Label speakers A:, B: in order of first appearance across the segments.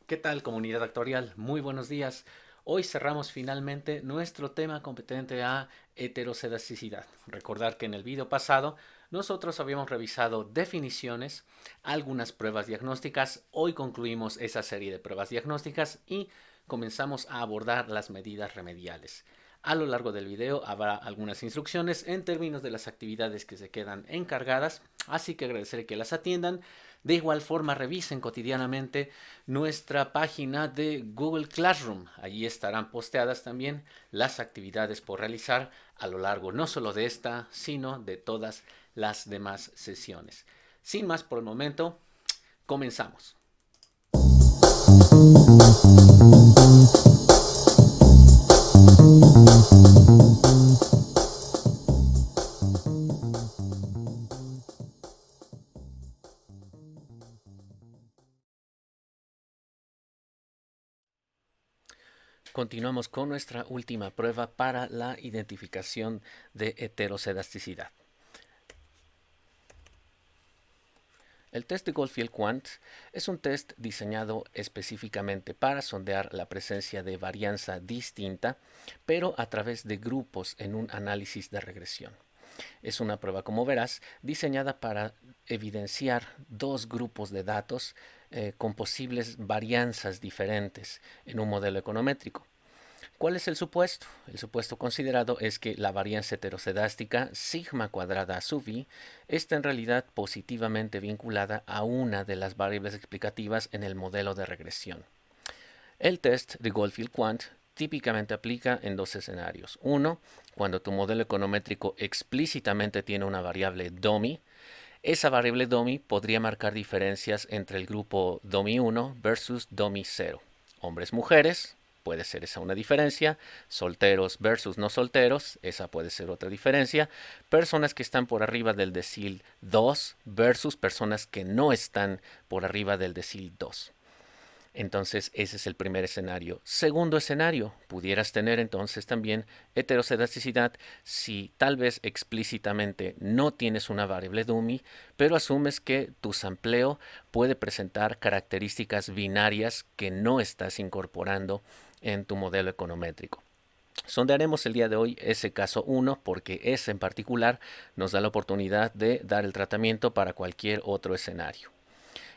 A: ¿Qué tal, comunidad actorial? Muy buenos días. Hoy cerramos finalmente nuestro tema competente a heterocedasticidad. Recordar que en el video pasado nosotros habíamos revisado definiciones, algunas pruebas diagnósticas. Hoy concluimos esa serie de pruebas diagnósticas y comenzamos a abordar las medidas remediales. A lo largo del video habrá algunas instrucciones en términos de las actividades que se quedan encargadas, así que agradeceré que las atiendan. De igual forma, revisen cotidianamente nuestra página de Google Classroom. Allí estarán posteadas también las actividades por realizar a lo largo no solo de esta, sino de todas las demás sesiones. Sin más por el momento, comenzamos. Continuamos con nuestra última prueba para la identificación de heterocedasticidad. El test de Goldfield-Quandt es un test diseñado específicamente para sondear la presencia de varianza distinta, pero a través de grupos en un análisis de regresión. Es una prueba, como verás, diseñada para evidenciar dos grupos de datos con posibles varianzas diferentes en un modelo econométrico. ¿Cuál es el supuesto? El supuesto considerado es que la varianza heterocedástica sigma cuadrada sub i está en realidad positivamente vinculada a una de las variables explicativas en el modelo de regresión. El test de Goldfield-Quandt típicamente aplica en dos escenarios. Uno, cuando tu modelo econométrico explícitamente tiene una variable DOMI. Esa variable DOMI podría marcar diferencias entre el grupo DOMI 1 versus DOMI 0. Hombres-mujeres, puede ser esa una diferencia. Solteros versus no solteros, esa puede ser otra diferencia. Personas que están por arriba del decil 2 versus personas que no están por arriba del decil 2. Entonces ese es el primer escenario. Segundo escenario, pudieras tener entonces también heterocedasticidad si tal vez explícitamente no tienes una variable dummy, pero asumes que tu sampleo puede presentar características binarias que no estás incorporando en tu modelo econométrico. Sondearemos el día de hoy ese caso 1 porque ese en particular nos da la oportunidad de dar el tratamiento para cualquier otro escenario.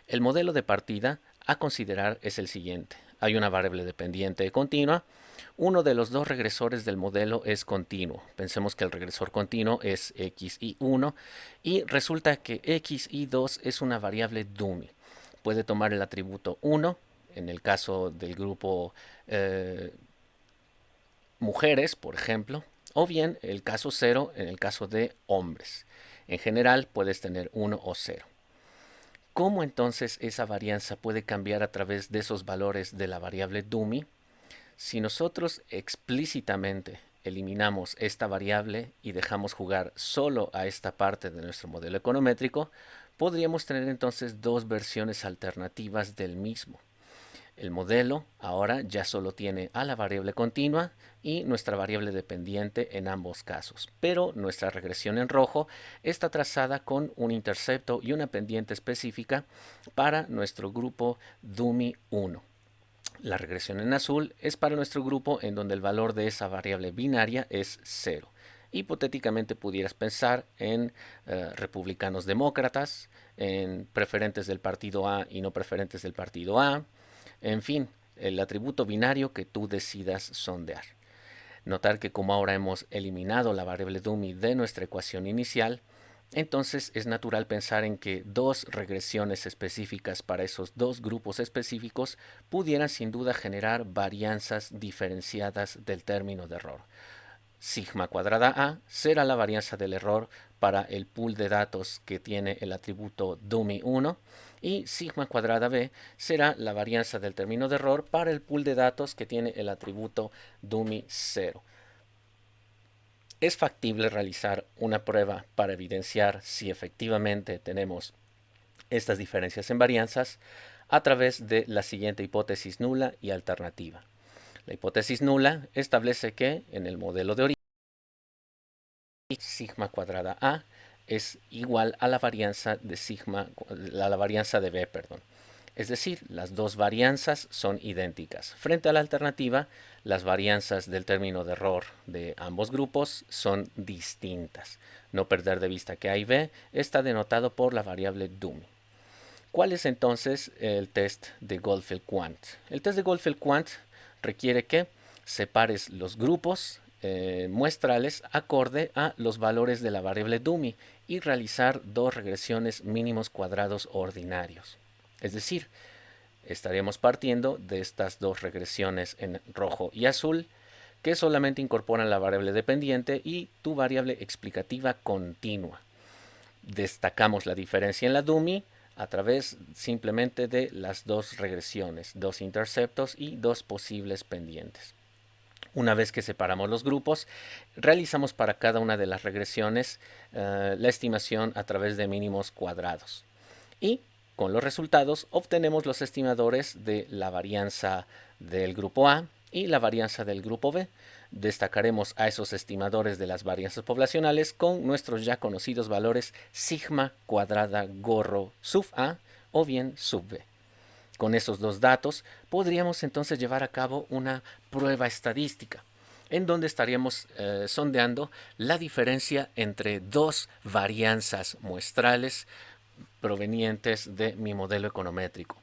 A: El modelo de partida a considerar es el siguiente. Hay una variable dependiente continua. Uno de los dos regresores del modelo es continuo. Pensemos que el regresor continuo es xi1 y resulta que xi2 es una variable dummy. Puede tomar el atributo 1 en el caso del grupo mujeres, por ejemplo, o bien el caso 0 en el caso de hombres. En general puedes tener 1 o 0. ¿Cómo entonces esa varianza puede cambiar a través de esos valores de la variable dummy? Si nosotros explícitamente eliminamos esta variable y dejamos jugar solo a esta parte de nuestro modelo econométrico, podríamos tener entonces dos versiones alternativas del mismo. El modelo ahora ya solo tiene a la variable continua y nuestra variable dependiente en ambos casos, pero nuestra regresión en rojo está trazada con un intercepto y una pendiente específica para nuestro grupo dummy 1. La regresión en azul es para nuestro grupo en donde el valor de esa variable binaria es 0. Hipotéticamente pudieras pensar en republicanos demócratas, en preferentes del partido A y no preferentes del partido A, en fin, el atributo binario que tú decidas sondear. Notar que como ahora hemos eliminado la variable dummy de nuestra ecuación inicial, entonces es natural pensar en que dos regresiones específicas para esos dos grupos específicos pudieran sin duda generar varianzas diferenciadas del término de error. Sigma cuadrada A será la varianza del error para el pool de datos que tiene el atributo dummy 1 y sigma cuadrada B será la varianza del término de error para el pool de datos que tiene el atributo dummy 0. Es factible realizar una prueba para evidenciar si efectivamente tenemos estas diferencias en varianzas a través de la siguiente hipótesis nula y alternativa. La hipótesis nula establece que en el modelo de origen sigma cuadrada A es igual a la varianza de sigma, a la varianza de B, perdón. Es decir, las dos varianzas son idénticas. Frente a la alternativa, las varianzas del término de error de ambos grupos son distintas. No perder de vista que A y B está denotado por la variable dummy. ¿Cuál es entonces el test de Goldfield-Quandt? El test de Goldfield-Quandt requiere que separes los grupos muestrales acorde a los valores de la variable dummy y realizar dos regresiones mínimos cuadrados ordinarios. Es decir, estaremos partiendo de estas dos regresiones en rojo y azul que solamente incorporan la variable dependiente y tu variable explicativa continua. Destacamos la diferencia en la dummy a través simplemente de las dos regresiones, dos interceptos y dos posibles pendientes. Una vez que separamos los grupos, realizamos para cada una de las regresiones la estimación a través de mínimos cuadrados. Y con los resultados obtenemos los estimadores de la varianza del grupo A y la varianza del grupo B. Destacaremos a esos estimadores de las varianzas poblacionales con nuestros ya conocidos valores sigma cuadrada gorro sub A o bien sub B. Con esos dos datos podríamos entonces llevar a cabo una prueba estadística en donde estaríamos sondeando la diferencia entre dos varianzas muestrales provenientes de mi modelo econométrico.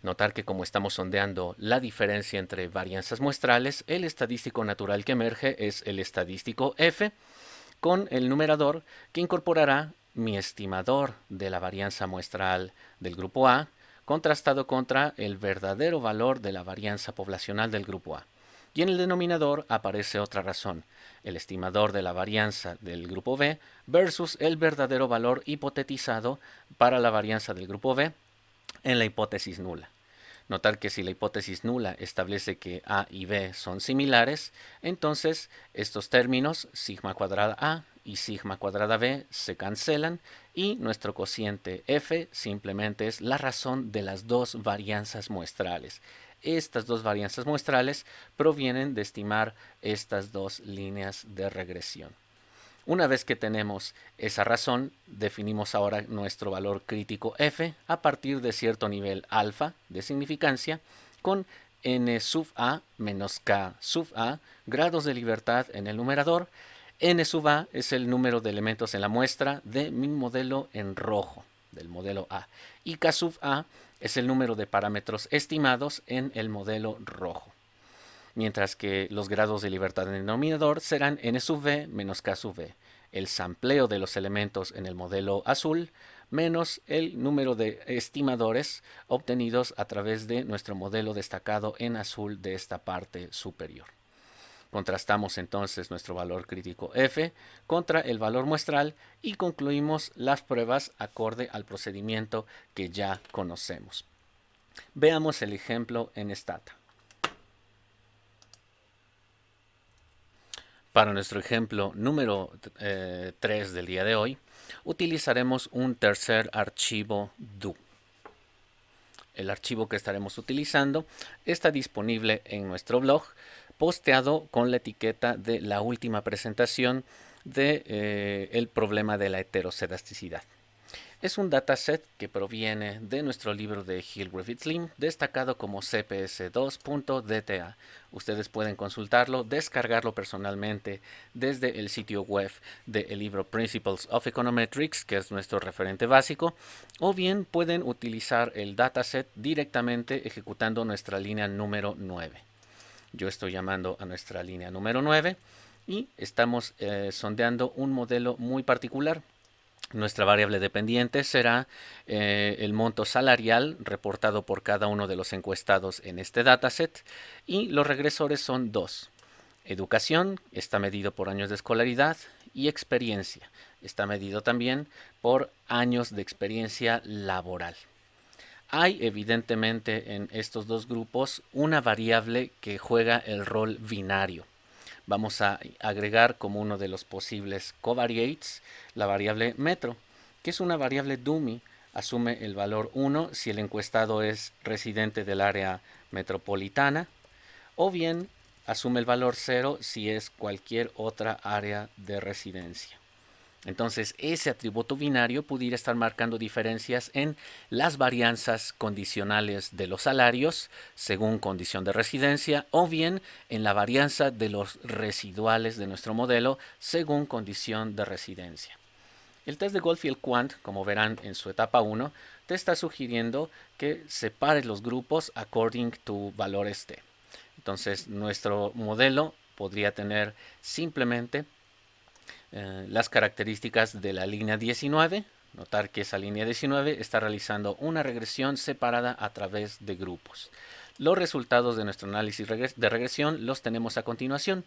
A: Notar que como estamos sondeando la diferencia entre varianzas muestrales, el estadístico natural que emerge es el estadístico F con el numerador que incorporará mi estimador de la varianza muestral del grupo A contrastado contra el verdadero valor de la varianza poblacional del grupo A. Y en el denominador aparece otra razón, el estimador de la varianza del grupo B versus el verdadero valor hipotetizado para la varianza del grupo B en la hipótesis nula. Notar que si la hipótesis nula establece que A y B son similares, entonces estos términos, sigma cuadrada A y sigma cuadrada B, se cancelan y nuestro cociente F simplemente es la razón de las dos varianzas muestrales. Estas dos varianzas muestrales provienen de estimar estas dos líneas de regresión. Una vez que tenemos esa razón, definimos ahora nuestro valor crítico F a partir de cierto nivel alfa de significancia con n sub A menos k sub A grados de libertad en el numerador. N sub A es el número de elementos en la muestra de mi modelo en rojo, del modelo A. Y k sub A es el número de parámetros estimados en el modelo rojo. Mientras que los grados de libertad en el denominador serán n sub v menos k sub v, el sampleo de los elementos en el modelo azul menos el número de estimadores obtenidos a través de nuestro modelo destacado en azul de esta parte superior. Contrastamos entonces nuestro valor crítico F contra el valor muestral y concluimos las pruebas acorde al procedimiento que ya conocemos. Veamos el ejemplo en Stata. Para nuestro ejemplo número 3 del día de hoy, utilizaremos un tercer archivo do. El archivo que estaremos utilizando está disponible en nuestro blog, posteado con la etiqueta de la última presentación del problema de la heterocedasticidad. Es un dataset que proviene de nuestro libro de Hill Griffith Slim, destacado como CPS2.dta. Ustedes pueden consultarlo, descargarlo personalmente desde el sitio web del libro Principles of Econometrics, que es nuestro referente básico, o bien pueden utilizar el dataset directamente ejecutando nuestra línea número 9. Yo estoy llamando a nuestra línea número 9 y estamos sondeando un modelo muy particular. Nuestra variable dependiente será el monto salarial reportado por cada uno de los encuestados en este dataset y los regresores son dos. Educación está medido por años de escolaridad y experiencia. Está medido también por años de experiencia laboral. Hay evidentemente en estos dos grupos una variable que juega el rol binario. Vamos a agregar como uno de los posibles covariates la variable metro, que es una variable dummy. Asume el valor 1 si el encuestado es residente del área metropolitana, o bien asume el valor 0 si es cualquier otra área de residencia. Entonces, ese atributo binario pudiera estar marcando diferencias en las varianzas condicionales de los salarios según condición de residencia o bien en la varianza de los residuales de nuestro modelo según condición de residencia. El test de Goldfield-Quant, como verán en su etapa 1, te está sugiriendo que separes los grupos according to valores T. Entonces, nuestro modelo podría tener simplemente las características de la línea 19. Notar que esa línea 19 está realizando una regresión separada a través de grupos. Los resultados de nuestro análisis de regresión los tenemos a continuación.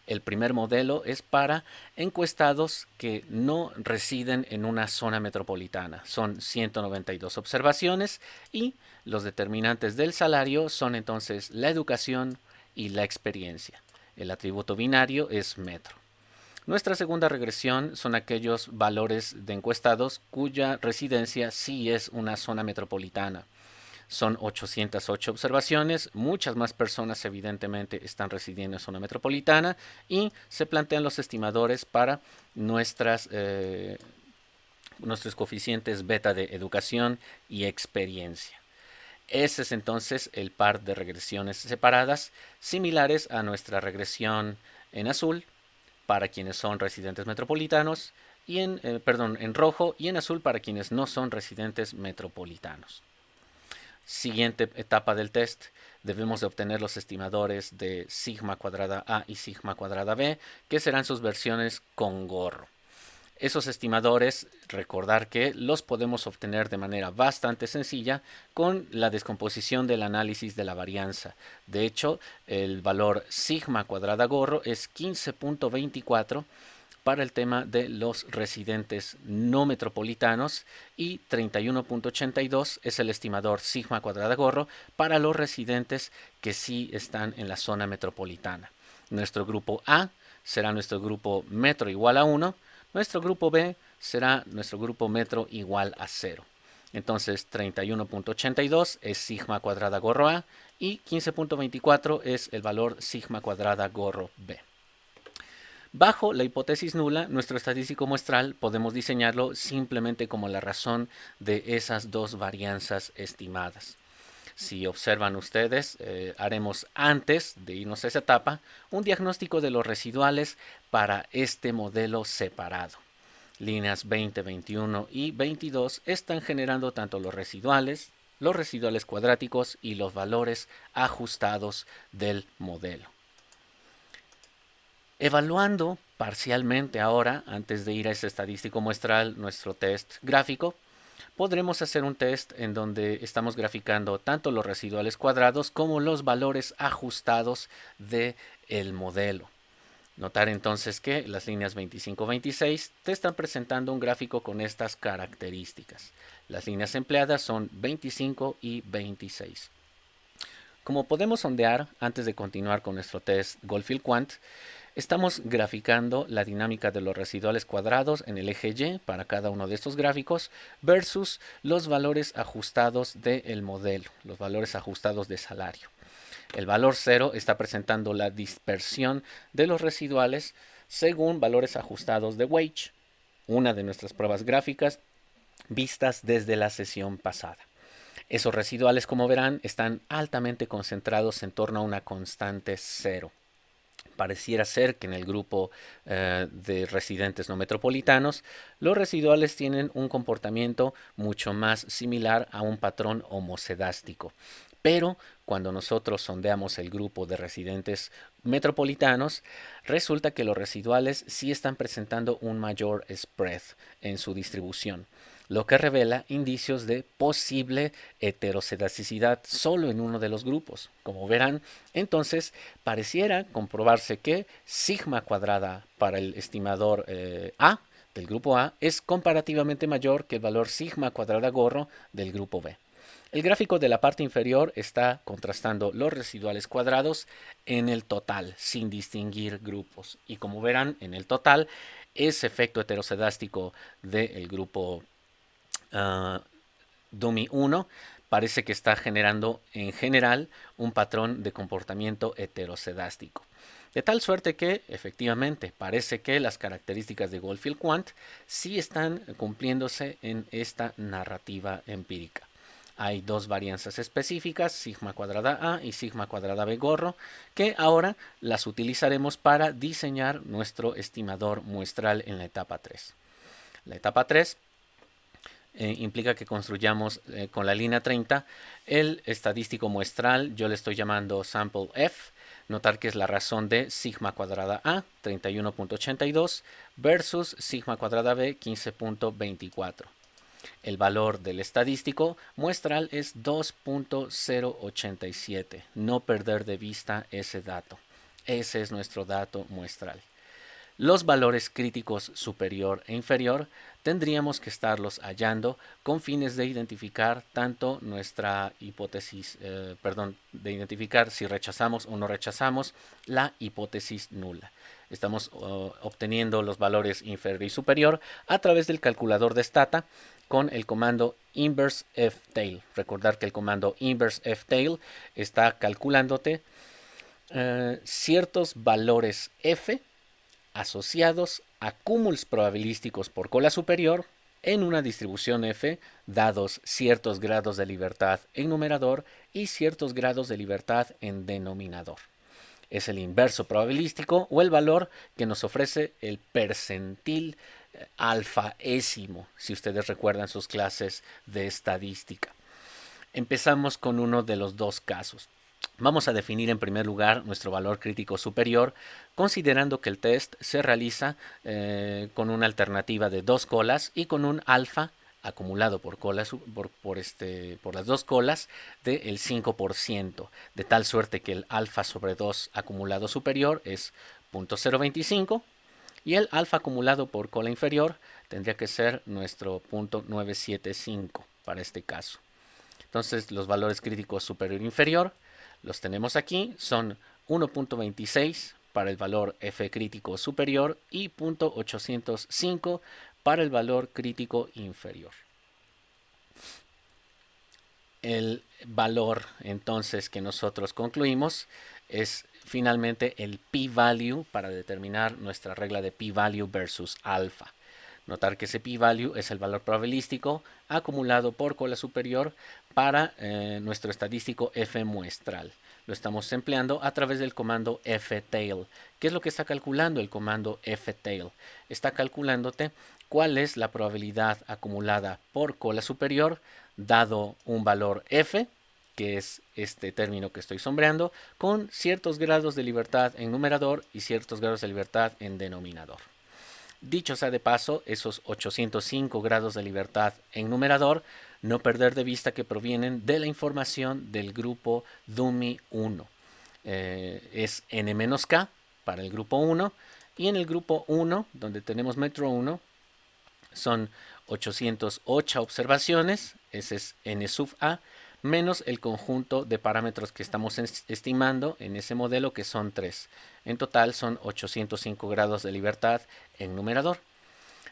A: El primer modelo es para encuestados que no residen en una zona metropolitana. Son 192 observaciones y los determinantes del salario son entonces la educación y la experiencia. El atributo binario es metro. Nuestra segunda regresión son aquellos valores de encuestados cuya residencia sí es una zona metropolitana. Son 808 observaciones, muchas más personas evidentemente están residiendo en zona metropolitana y se plantean los estimadores para nuestros coeficientes beta de educación y experiencia. Ese es entonces el par de regresiones separadas, similares a nuestra regresión en azul, para quienes son residentes metropolitanos, y en rojo y en azul para quienes no son residentes metropolitanos. Siguiente etapa del test, debemos de obtener los estimadores de sigma cuadrada A y sigma cuadrada B, que serán sus versiones con gorro. Esos estimadores, recordar que los podemos obtener de manera bastante sencilla con la descomposición del análisis de la varianza. De hecho, el valor sigma cuadrada gorro es 15.24 para el tema de los residentes no metropolitanos y 31.82 es el estimador sigma cuadrada gorro para los residentes que sí están en la zona metropolitana. Nuestro grupo A será nuestro grupo metro igual a 1. Nuestro grupo B será nuestro grupo metro igual a 0. Entonces 31.82 es sigma cuadrada gorro A y 15.24 es el valor sigma cuadrada gorro B. Bajo la hipótesis nula, nuestro estadístico muestral podemos diseñarlo simplemente como la razón de esas dos varianzas estimadas. Si observan ustedes, haremos antes de irnos a esa etapa un diagnóstico de los residuales para este modelo separado. Líneas 20, 21 y 22 están generando tanto los residuales cuadráticos y los valores ajustados del modelo. Evaluando parcialmente ahora, antes de ir a ese estadístico muestral, nuestro test gráfico, podremos hacer un test en donde estamos graficando tanto los residuales cuadrados como los valores ajustados del modelo. Notar entonces que las líneas 25-26 te están presentando un gráfico con estas características. Las líneas empleadas son 25 y 26. Como podemos sondear antes de continuar con nuestro test Goldfield-Quant, estamos graficando la dinámica de los residuales cuadrados en el eje Y para cada uno de estos gráficos versus los valores ajustados del modelo, los valores ajustados de salario. El valor 0 está presentando la dispersión de los residuales según valores ajustados de wage, una de nuestras pruebas gráficas vistas desde la sesión pasada. Esos residuales, como verán, están altamente concentrados en torno a una constante 0. Pareciera ser que en el grupo de residentes no metropolitanos, los residuales tienen un comportamiento mucho más similar a un patrón homocedástico. Pero cuando nosotros sondeamos el grupo de residentes metropolitanos, resulta que los residuales sí están presentando un mayor spread en su distribución, lo que revela indicios de posible heterocedaticidad solo en uno de los grupos. Como verán, entonces pareciera comprobarse que sigma cuadrada para el estimador A del grupo A es comparativamente mayor que el valor sigma cuadrada gorro del grupo B. El gráfico de la parte inferior está contrastando los residuales cuadrados en el total, sin distinguir grupos. Y como verán, en el total, ese efecto heterocedástico del grupo Dummy 1 parece que está generando en general un patrón de comportamiento heterocedástico. De tal suerte que, efectivamente, parece que las características de Goldfield-Quandt sí están cumpliéndose en esta narrativa empírica. Hay dos varianzas específicas, sigma cuadrada A y sigma cuadrada B gorro, que ahora las utilizaremos para diseñar nuestro estimador muestral en la etapa 3. La etapa 3 implica que construyamos con la línea 30 el estadístico muestral, yo le estoy llamando sample F, notar que es la razón de sigma cuadrada A, 31.82, versus sigma cuadrada B, 15.24. El valor del estadístico muestral es 2.087. No perder de vista ese dato. Ese es nuestro dato muestral. Los valores críticos superior e inferior tendríamos que estarlos hallando con fines de identificar tanto nuestra hipótesis, de identificar si rechazamos o no rechazamos la hipótesis nula. Estamos obteniendo los valores inferior y superior a través del calculador de Stata con el comando inverse ftail. Recordar que el comando inverse ftail está calculándote ciertos valores f asociados a cúmulos probabilísticos por cola superior en una distribución f dados ciertos grados de libertad en numerador y ciertos grados de libertad en denominador. Es el inverso probabilístico o el valor que nos ofrece el percentil alfaésimo, si ustedes recuerdan sus clases de estadística. Empezamos con uno de los dos casos. Vamos a definir en primer lugar nuestro valor crítico superior, considerando que el test se realiza con una alternativa de dos colas y con un alfa acumulado por las dos colas del 5%, de tal suerte que el alfa sobre 2 acumulado superior es 0.025 y el alfa acumulado por cola inferior tendría que ser nuestro 0.975 para este caso. Entonces los valores críticos superior e inferior los tenemos aquí, son 1.26 para el valor F crítico superior y 0.805 para el valor crítico inferior. El valor entonces que nosotros concluimos es finalmente el p-value para determinar nuestra regla de p-value versus alfa. Notar que ese p-value es el valor probabilístico acumulado por cola superior para nuestro estadístico f muestral. Lo estamos empleando a través del comando ftail. ¿Qué es lo que está calculando el comando ftail? Está calculándote cuál es la probabilidad acumulada por cola superior dado un valor f, que es este término que estoy sombreando, con ciertos grados de libertad en numerador y ciertos grados de libertad en denominador. Dicho sea de paso, esos 805 grados de libertad en numerador, no perder de vista que provienen de la información del grupo DUMI 1. Es n-k para el grupo 1 y en el grupo 1, donde tenemos metro 1, son 808 observaciones, ese es n sub a, menos el conjunto de parámetros que estamos estimando en ese modelo, que son 3. En total son 805 grados de libertad en numerador,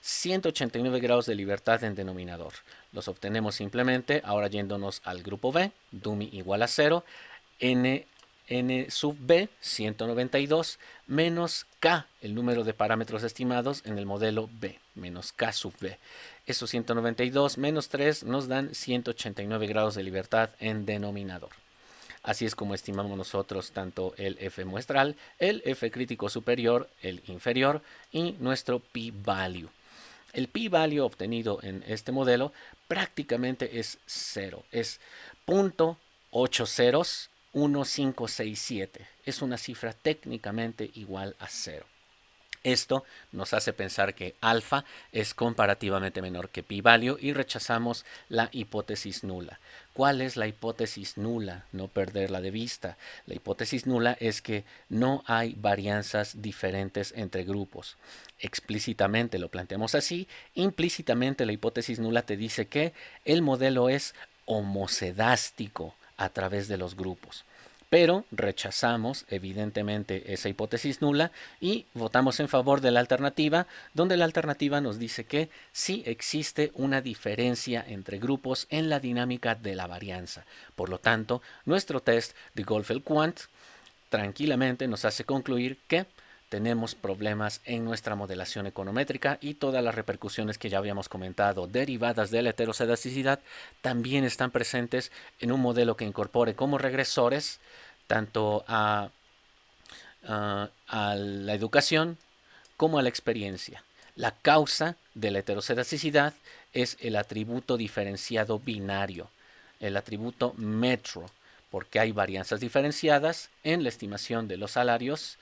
A: 189 grados de libertad en denominador. Los obtenemos simplemente ahora yéndonos al grupo B, DUMI igual a 0, n sub b, 192, menos k, el número de parámetros estimados en el modelo B, menos k sub b. Esos 192 menos 3 nos dan 189 grados de libertad en denominador. Así es como estimamos nosotros tanto el f muestral, el f crítico superior, el inferior y nuestro p-value. El p-value obtenido en este modelo prácticamente es 0, es 0.801567. Es una cifra técnicamente igual a 0. Esto nos hace pensar que alfa es comparativamente menor que p-value y rechazamos la hipótesis nula. ¿Cuál es la hipótesis nula? No perderla de vista. La hipótesis nula es que no hay varianzas diferentes entre grupos. Explícitamente lo planteamos así. Implícitamente la hipótesis nula te dice que el modelo es homocedástico a través de los grupos. Pero rechazamos evidentemente esa hipótesis nula y votamos en favor de la alternativa, donde la alternativa nos dice que sí existe una diferencia entre grupos en la dinámica de la varianza. Por lo tanto, nuestro test de Goldfield-Quandt tranquilamente nos hace concluir que tenemos problemas en nuestra modelación econométrica y todas las repercusiones que ya habíamos comentado derivadas de la heteroscedasticidad también están presentes en un modelo que incorpore como regresores tanto a la educación como a la experiencia. La causa de la heteroscedasticidad es el atributo diferenciado binario, el atributo metro, porque hay varianzas diferenciadas en la estimación de los salarios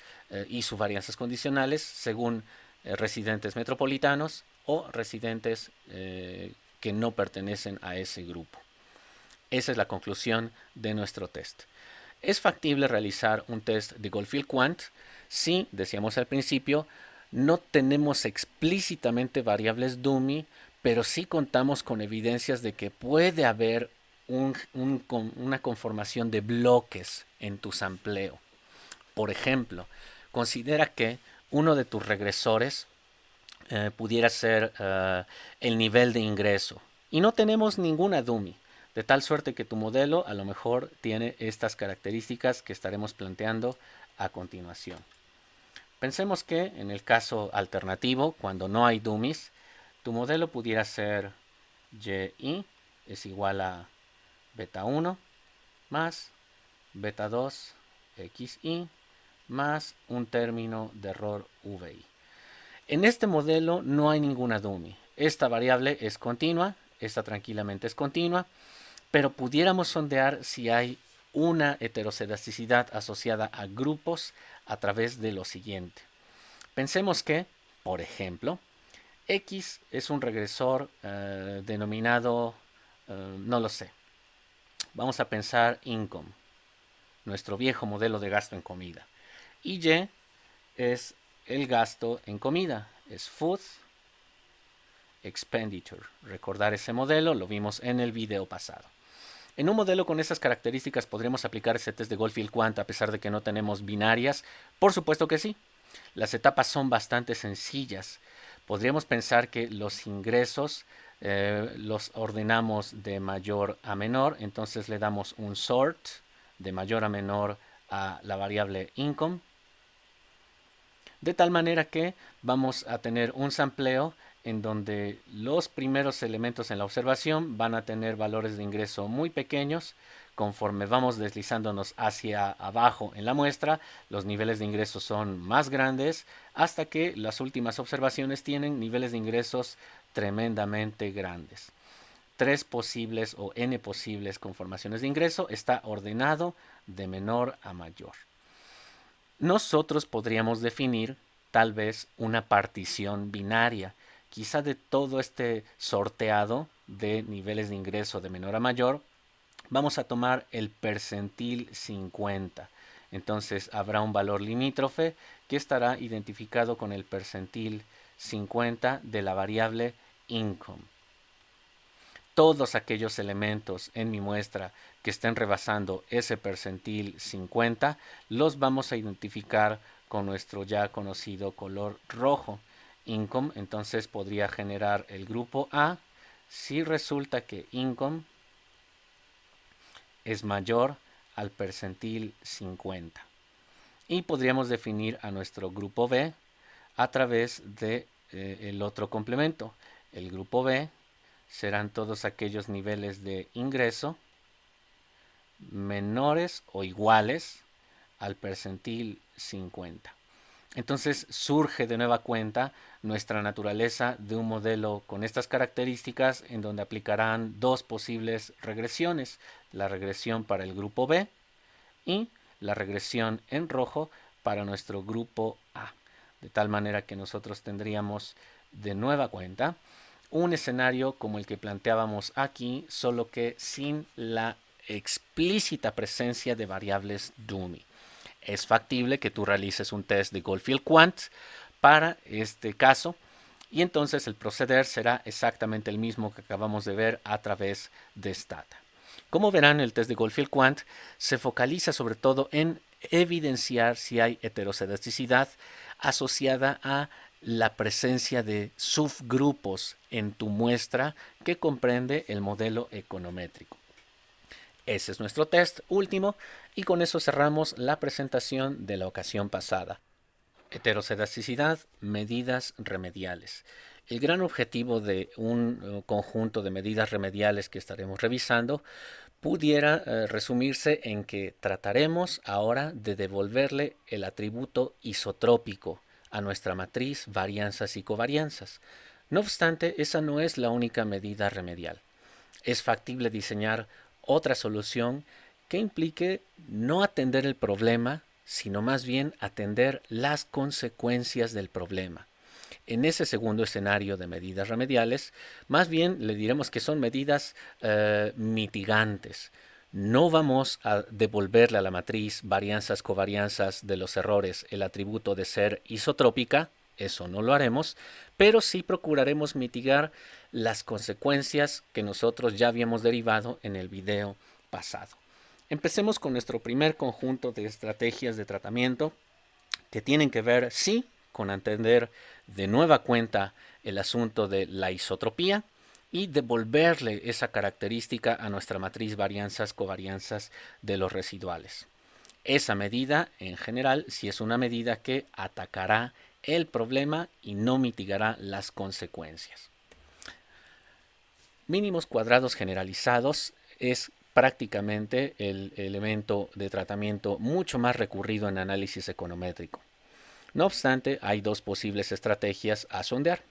A: y sus varianzas condicionales según residentes metropolitanos o residentes que no pertenecen a ese grupo. Esa es la conclusión de nuestro test. ¿Es factible realizar un test de Goldfield-Quandt? Sí, decíamos al principio, no tenemos explícitamente variables dummy, pero sí contamos con evidencias de que puede haber una conformación de bloques en tu sampleo. Por ejemplo, considera que uno de tus regresores pudiera ser el nivel de ingreso. Y no tenemos ninguna dummy, de tal suerte que tu modelo a lo mejor tiene estas características que estaremos planteando a continuación. Pensemos que en el caso alternativo, cuando no hay dummies, tu modelo pudiera ser y es igual a beta 1 más beta 2 xi más un término de error vi. En este modelo no hay ninguna dummy. Esta variable es continua, esta tranquilamente es continua, pero pudiéramos sondear si hay una heteroscedasticidad asociada a grupos a través de lo siguiente. Pensemos que, por ejemplo, X es un regresor denominado, no lo sé, vamos a pensar income, nuestro viejo modelo de gasto en comida. Y Y es el gasto en comida, es food expenditure. Recordar ese modelo, lo vimos en el video pasado. En un modelo con esas características, ¿podremos aplicar ese test de Goldfield-Quandt a pesar de que no tenemos binarias? Por supuesto que sí. Las etapas son bastante sencillas. Podríamos pensar que los ingresos los ordenamos de mayor a menor, entonces le damos un sort de mayor a menor a la variable income, de tal manera que vamos a tener un sampleo en donde los primeros elementos en la observación van a tener valores de ingreso muy pequeños. Conforme vamos deslizándonos hacia abajo en la muestra, los niveles de ingresos son más grandes hasta que las últimas observaciones tienen niveles de ingresos tremendamente grandes. 3 posibles o n posibles conformaciones de ingreso está ordenado de menor a mayor. Nosotros podríamos definir tal vez una partición binaria, quizá de todo este sorteado de niveles de ingreso de menor a mayor, vamos a tomar el percentil 50. Entonces habrá un valor limítrofe que estará identificado con el percentil 50 de la variable income. Todos aquellos elementos en mi muestra que estén rebasando ese percentil 50 los vamos a identificar con nuestro ya conocido color rojo, income. Entonces podría generar el grupo A si resulta que income es mayor al percentil 50. Y podríamos definir a nuestro grupo B a través de el otro complemento. El grupo B serán todos aquellos niveles de ingreso menores o iguales al percentil 50. Entonces surge de nueva cuenta nuestra naturaleza de un modelo con estas características en donde aplicarán dos posibles regresiones, la regresión para el grupo B y la regresión en rojo para nuestro grupo A. De tal manera que nosotros tendríamos de nueva cuenta un escenario como el que planteábamos aquí, solo que sin la explícita presencia de variables dummy. Es factible que tú realices un test de Goldfield-Quandt para este caso y entonces el proceder será exactamente el mismo que acabamos de ver a través de Stata. Como verán, el test de Goldfield-Quandt se focaliza sobre todo en evidenciar si hay heteroscedasticidad asociada a la presencia de subgrupos en tu muestra que comprende el modelo econométrico. Ese es nuestro test último y con eso cerramos la presentación de la ocasión pasada. Heteroscedasticidad, medidas remediales. El gran objetivo de un conjunto de medidas remediales que estaremos revisando pudiera resumirse en que trataremos ahora de devolverle el atributo isotrópico a nuestra matriz varianzas y covarianzas. No obstante, esa no es la única medida remedial. Es factible diseñar otra solución que implique no atender el problema, sino más bien atender las consecuencias del problema. En ese segundo escenario de medidas remediales, más bien le diremos que son medidas mitigantes. No vamos a devolverle a la matriz varianzas covarianzas de los errores el atributo de ser isotrópica, eso no lo haremos, pero sí procuraremos mitigar las consecuencias que nosotros ya habíamos derivado en el video pasado. Empecemos con nuestro primer conjunto de estrategias de tratamiento que tienen que ver, sí, con entender de nueva cuenta el asunto de la isotropía y devolverle esa característica a nuestra matriz varianzas covarianzas de los residuales. Esa medida, en general, sí es una medida que atacará el problema y no mitigará las consecuencias. Mínimos cuadrados generalizados es prácticamente el elemento de tratamiento mucho más recurrido en análisis econométrico. No obstante, hay dos posibles estrategias a sondear.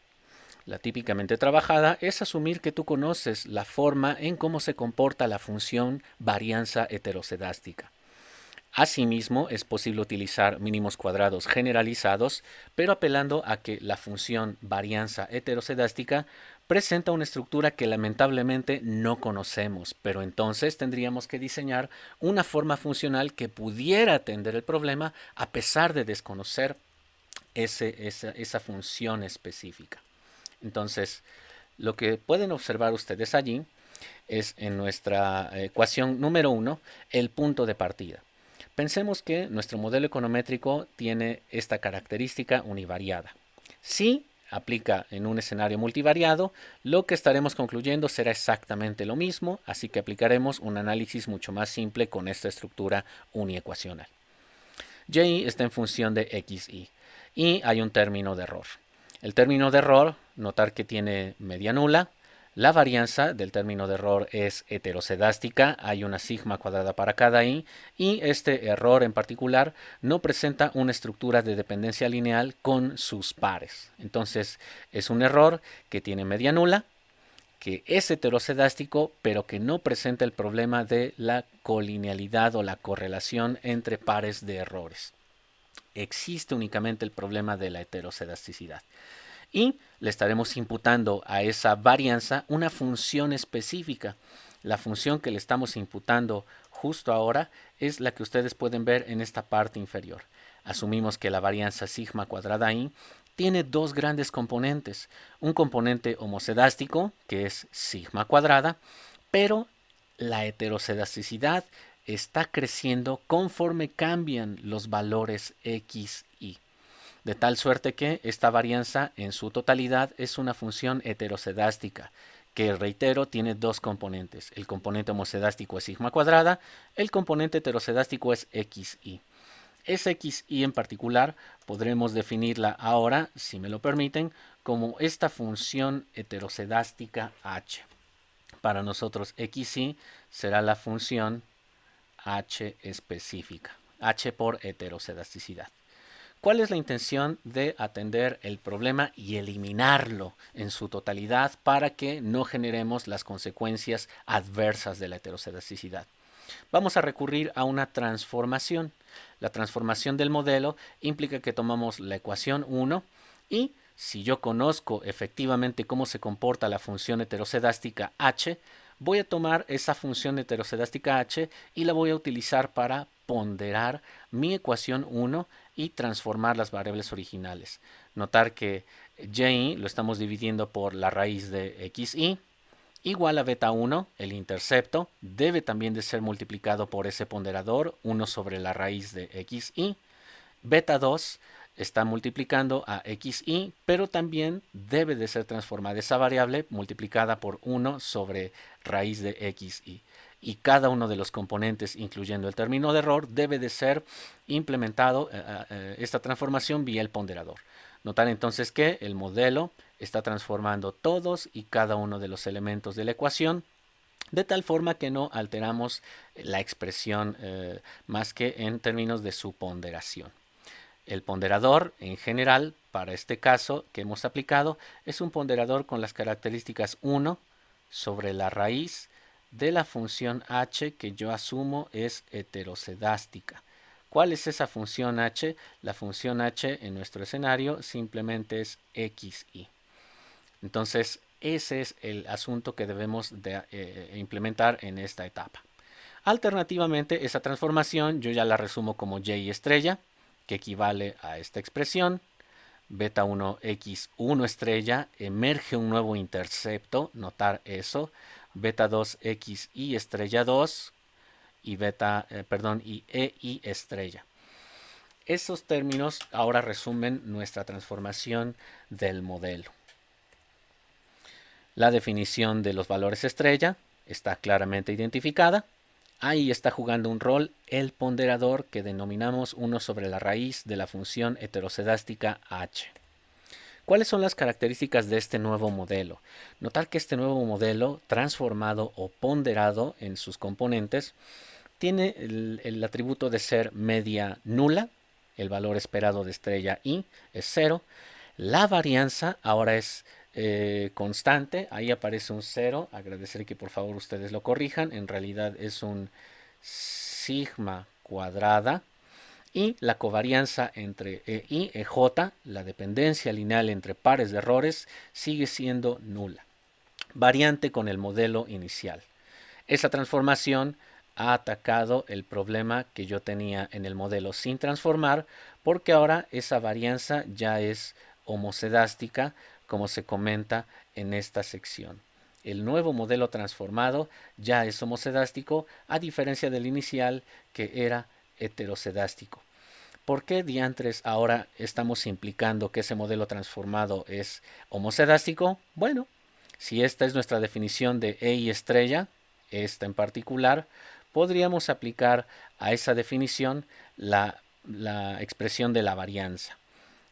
A: La típicamente trabajada es asumir que tú conoces la forma en cómo se comporta la función varianza heteroscedástica. Asimismo, es posible utilizar mínimos cuadrados generalizados, pero apelando a que la función varianza heteroscedástica presenta una estructura que lamentablemente no conocemos, pero entonces tendríamos que diseñar una forma funcional que pudiera atender el problema a pesar de desconocer esa función específica. Entonces, lo que pueden observar ustedes allí es en nuestra ecuación número 1 el punto de partida. Pensemos que nuestro modelo econométrico tiene esta característica univariada. Si aplica en un escenario multivariado, lo que estaremos concluyendo será exactamente lo mismo, así que aplicaremos un análisis mucho más simple con esta estructura uniecuacional. Y está en función de xy y hay un término de error. El término de error, notar que tiene media nula. La varianza del término de error es heteroscedástica, hay una sigma cuadrada para cada i, y este error en particular no presenta una estructura de dependencia lineal con sus pares. Entonces es un error que tiene media nula, que es heteroscedástico, pero que no presenta el problema de la colinealidad o la correlación entre pares de errores. Existe únicamente el problema de la heteroscedasticidad. Y le estaremos imputando a esa varianza una función específica. La función que le estamos imputando justo ahora es la que ustedes pueden ver en esta parte inferior. Asumimos que la varianza sigma cuadrada i tiene dos grandes componentes. Un componente homocedástico, que es sigma cuadrada, pero la heterocedasticidad está creciendo conforme cambian los valores x, y. De tal suerte que esta varianza en su totalidad es una función heteroscedástica, que, reitero, tiene dos componentes. El componente homocedástico es sigma cuadrada, el componente heteroscedástico es xy. Esa xy en particular podremos definirla ahora, si me lo permiten, como esta función heteroscedástica h. Para nosotros xy será la función h específica, h por heteroscedasticidad. ¿Cuál es la intención de atender el problema y eliminarlo en su totalidad para que no generemos las consecuencias adversas de la heteroscedasticidad? Vamos a recurrir a una transformación. La transformación del modelo implica que tomamos la ecuación 1 y si yo conozco efectivamente cómo se comporta la función heteroscedástica h, voy a tomar esa función heteroscedástica h y la voy a utilizar para ponderar mi ecuación 1 y transformar las variables originales. Notar que y lo estamos dividiendo por la raíz de xy igual a beta 1, el intercepto, debe también de ser multiplicado por ese ponderador, 1 sobre la raíz de xy. Beta 2 está multiplicando a xy, pero también debe de ser transformada esa variable multiplicada por 1 sobre raíz de xy. y cada uno de los componentes, incluyendo el término de error, debe de ser implementado esta transformación vía el ponderador. Notar entonces que el modelo está transformando todos y cada uno de los elementos de la ecuación de tal forma que no alteramos la expresión más que en términos de su ponderación. El ponderador, en general, para este caso que hemos aplicado, es un ponderador con las características 1 sobre la raíz de la función h que yo asumo es heterocedástica. ¿Cuál es esa función h? La función h en nuestro escenario simplemente es xy. Entonces, ese es el asunto que debemos de, implementar en esta etapa. Alternativamente, esa transformación yo ya la resumo como y estrella, que equivale a esta expresión. Beta 1 x1 estrella, emerge un nuevo intercepto, notar eso. Beta 2 xy estrella 2 y y ei estrella. Esos términos ahora resumen nuestra transformación del modelo. La definición de los valores estrella está claramente identificada. Ahí está jugando un rol el ponderador que denominamos 1 sobre la raíz de la función heterocedástica h. ¿Cuáles son las características de este nuevo modelo? Notar que este nuevo modelo, transformado o ponderado en sus componentes, tiene el atributo de ser media nula. El valor esperado de estrella i es 0. La varianza ahora es constante, ahí aparece un 0, agradecer que por favor ustedes lo corrijan, en realidad es un sigma cuadrada, y la covarianza entre E y EJ, la dependencia lineal entre pares de errores, sigue siendo nula, variante con el modelo inicial. Esa transformación ha atacado el problema que yo tenía en el modelo sin transformar, porque ahora esa varianza ya es homocedástica, como se comenta en esta sección. El nuevo modelo transformado ya es homocedástico, a diferencia del inicial que era heterocedástico. ¿Por qué diantres ahora estamos implicando que ese modelo transformado es homocedástico? Bueno, si esta es nuestra definición de E estrella, esta en particular, podríamos aplicar a esa definición la expresión de la varianza.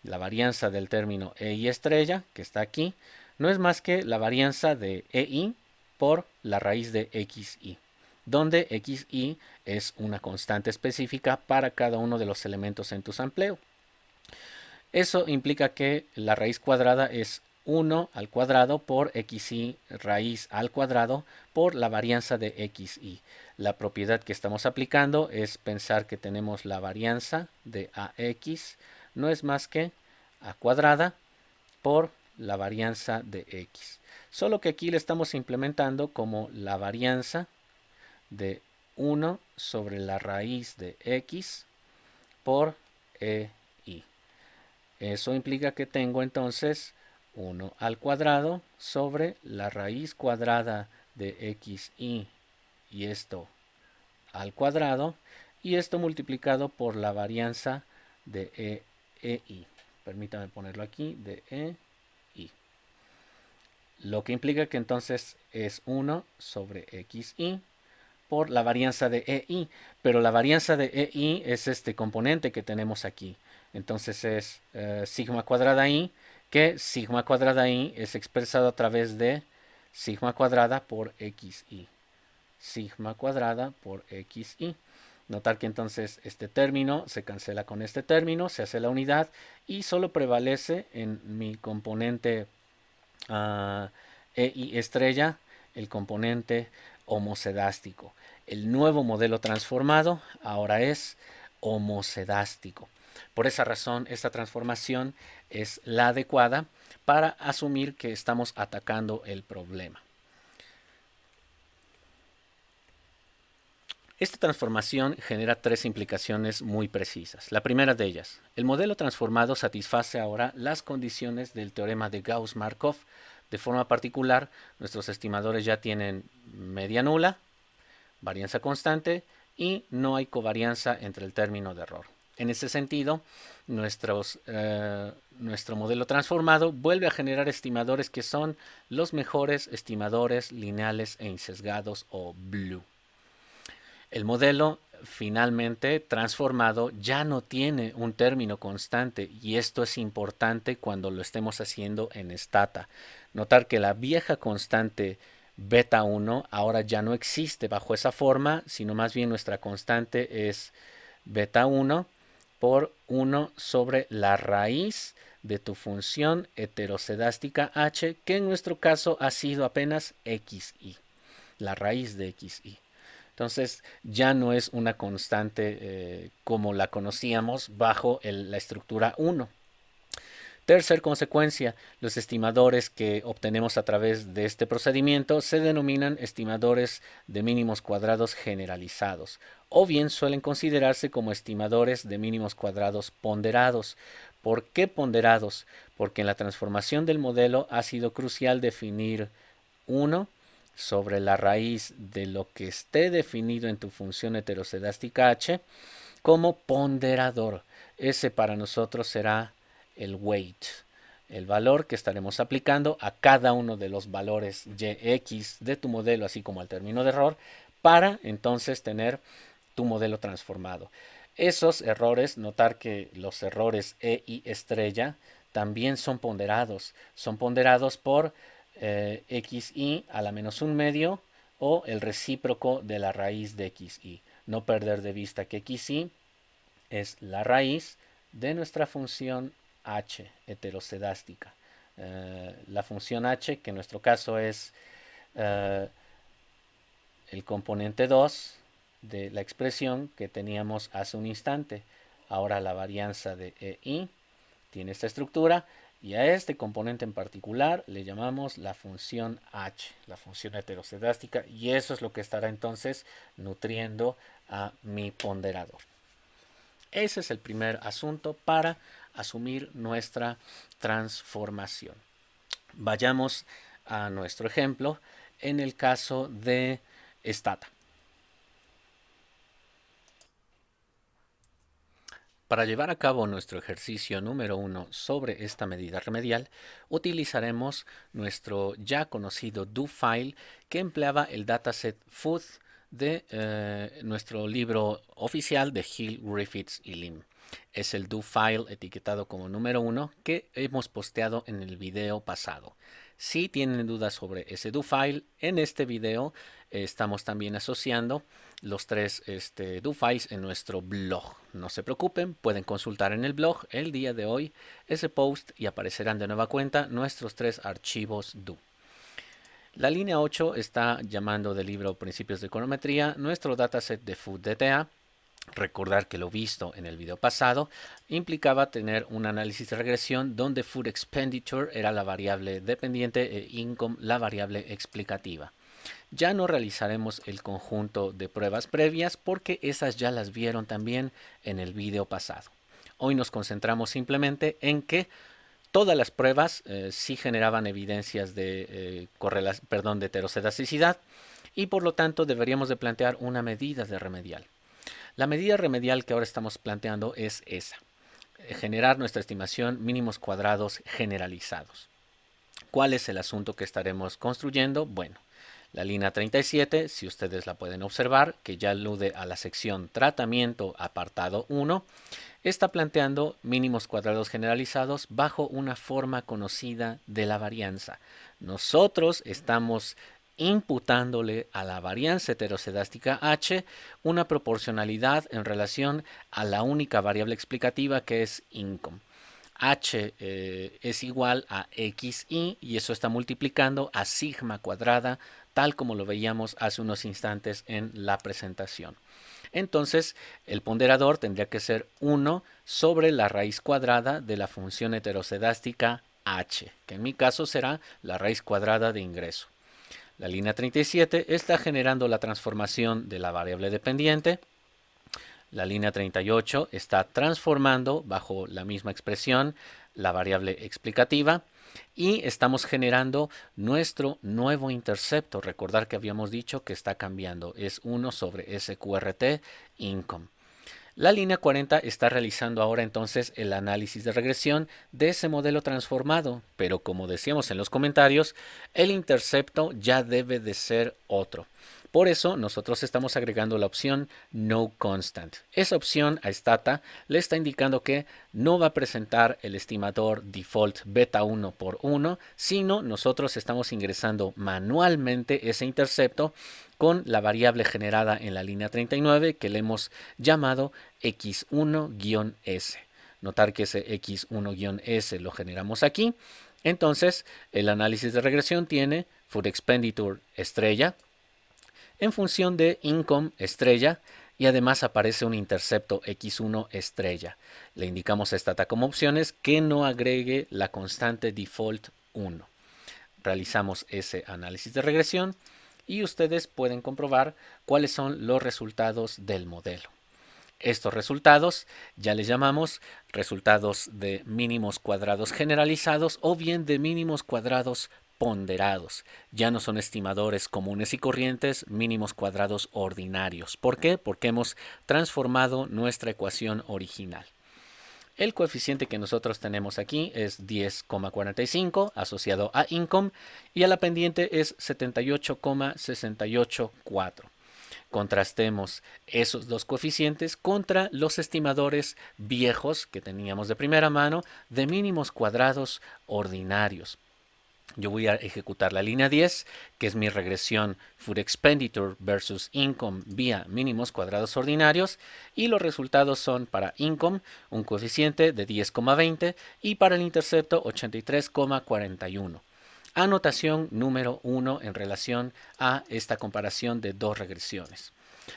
A: La varianza del término EI estrella, que está aquí, no es más que la varianza de EI por la raíz de XI, donde XI es una constante específica para cada uno de los elementos en tu sampleo. Eso implica que la raíz cuadrada es 1 al cuadrado por xi raíz al cuadrado por la varianza de xi. La propiedad que estamos aplicando es pensar que tenemos la varianza de ax, no es más que a cuadrada por la varianza de x. Solo que aquí le estamos implementando como la varianza de 1 sobre la raíz de x por ei. Eso implica que tengo entonces 1 al cuadrado sobre la raíz cuadrada de xi y esto al cuadrado y esto multiplicado por la varianza de ei. Permítame ponerlo aquí, de ei. Lo que implica que entonces es 1 sobre xi por la varianza de ei, pero la varianza de ei es este componente que tenemos aquí. Entonces es sigma cuadrada i, que sigma cuadrada i es expresado a través de sigma cuadrada por xi. Sigma cuadrada por xi. Notar que entonces este término se cancela con este término, se hace la unidad y solo prevalece en mi componente ei estrella, el componente homocedástico. El nuevo modelo transformado ahora es homocedástico. Por esa razón, esta transformación es la adecuada para asumir que estamos atacando el problema. Esta transformación genera tres implicaciones muy precisas. La primera de ellas, el modelo transformado satisface ahora las condiciones del teorema de Gauss-Markov. De forma particular, nuestros estimadores ya tienen media nula, varianza constante y no hay covarianza entre el término de error. En ese sentido, nuestro modelo transformado vuelve a generar estimadores que son los mejores estimadores lineales e insesgados o BLEU. El modelo finalmente transformado ya no tiene un término constante y esto es importante cuando lo estemos haciendo en Stata. Notar que la vieja constante beta 1 ahora ya no existe bajo esa forma, sino más bien nuestra constante es beta 1 por 1 sobre la raíz de tu función heterocedástica h, que en nuestro caso ha sido apenas xi, la raíz de xi. Entonces ya no es una constante como la conocíamos bajo la estructura 1. Tercer consecuencia, los estimadores que obtenemos a través de este procedimiento se denominan estimadores de mínimos cuadrados generalizados, o bien suelen considerarse como estimadores de mínimos cuadrados ponderados. ¿Por qué ponderados? Porque en la transformación del modelo ha sido crucial definir 1 sobre la raíz de lo que esté definido en tu función heterocedástica h como ponderador. Ese para nosotros será el weight, el valor que estaremos aplicando a cada uno de los valores yx de tu modelo, así como al término de error, para entonces tener tu modelo transformado. Esos errores, notar que los errores e y estrella también son ponderados por xi a la menos un medio o el recíproco de la raíz de xi. No perder de vista que xi es la raíz de nuestra función h heterocedástica. La función h, que en nuestro caso es el componente 2 de la expresión que teníamos hace un instante. Ahora la varianza de EI tiene esta estructura y a este componente en particular le llamamos la función h, la función heterocedástica, y eso es lo que estará entonces nutriendo a mi ponderador. Ese es el primer asunto para asumir nuestra transformación. Vayamos a nuestro ejemplo en el caso de Stata. Para llevar a cabo nuestro ejercicio número 1 sobre esta medida remedial, utilizaremos nuestro ya conocido do-file que empleaba el dataset food de nuestro libro oficial de Hill, Griffiths y Lim. Es el do-file etiquetado como número 1 que hemos posteado en el video pasado. Si tienen dudas sobre ese do-file, en este video estamos también asociando los tres do-files en nuestro blog. No se preocupen, pueden consultar en el blog el día de hoy ese post y aparecerán de nueva cuenta nuestros tres archivos do. La línea 8 está llamando del libro Principios de Econometría nuestro dataset de food DTA. Recordar que lo visto en el video pasado implicaba tener un análisis de regresión donde food expenditure era la variable dependiente e income la variable explicativa. Ya no realizaremos el conjunto de pruebas previas porque esas ya las vieron también en el video pasado. Hoy nos concentramos simplemente en que todas las pruebas sí generaban evidencias de heterocedasicidad y por lo tanto deberíamos de plantear una medida de remedial. La medida remedial que ahora estamos planteando es esa, generar nuestra estimación mínimos cuadrados generalizados. ¿Cuál es el asunto que estaremos construyendo? Bueno, la línea 37, si ustedes la pueden observar, que ya alude a la sección tratamiento apartado 1, está planteando mínimos cuadrados generalizados bajo una forma conocida de la varianza. Nosotros estamos imputándole a la varianza heterocedástica h una proporcionalidad en relación a la única variable explicativa que es income. H es igual a xi y eso está multiplicando a sigma cuadrada tal como lo veíamos hace unos instantes en la presentación. Entonces el ponderador tendría que ser 1 sobre la raíz cuadrada de la función heterocedástica h, que en mi caso será la raíz cuadrada de ingreso. La línea 37 está generando la transformación de la variable dependiente. La línea 38 está transformando bajo la misma expresión la variable explicativa y estamos generando nuestro nuevo intercepto. Recordar que habíamos dicho que está cambiando. Es 1 sobre SQRT income. La línea 40 está realizando ahora entonces el análisis de regresión de ese modelo transformado, pero como decíamos en los comentarios, el intercepto ya debe de ser otro. Por eso nosotros estamos agregando la opción No Constant. Esa opción a Stata le está indicando que no va a presentar el estimador default beta 1 por 1, sino nosotros estamos ingresando manualmente ese intercepto con la variable generada en la línea 39 que le hemos llamado x1-s. Notar que ese x1-s lo generamos aquí. Entonces, el análisis de regresión tiene Food Expenditure estrella en función de Income estrella y además aparece un intercepto x1 estrella. Le indicamos a Stata como opciones que no agregue la constante default 1. Realizamos ese análisis de regresión y ustedes pueden comprobar cuáles son los resultados del modelo. Estos resultados ya les llamamos resultados de mínimos cuadrados generalizados o bien de mínimos cuadrados ponderados. Ya no son estimadores comunes y corrientes, mínimos cuadrados ordinarios. ¿Por qué? Porque hemos transformado nuestra ecuación original. El coeficiente que nosotros tenemos aquí es 10,45 asociado a income y a la pendiente es 78,684. Contrastemos esos dos coeficientes contra los estimadores viejos que teníamos de primera mano de mínimos cuadrados ordinarios. Yo voy a ejecutar la línea 10, que es mi regresión Food Expenditure versus Income vía mínimos cuadrados ordinarios, y los resultados son para Income un coeficiente de 10,20 y para el intercepto 83,41. Anotación número 1 en relación a esta comparación de dos regresiones.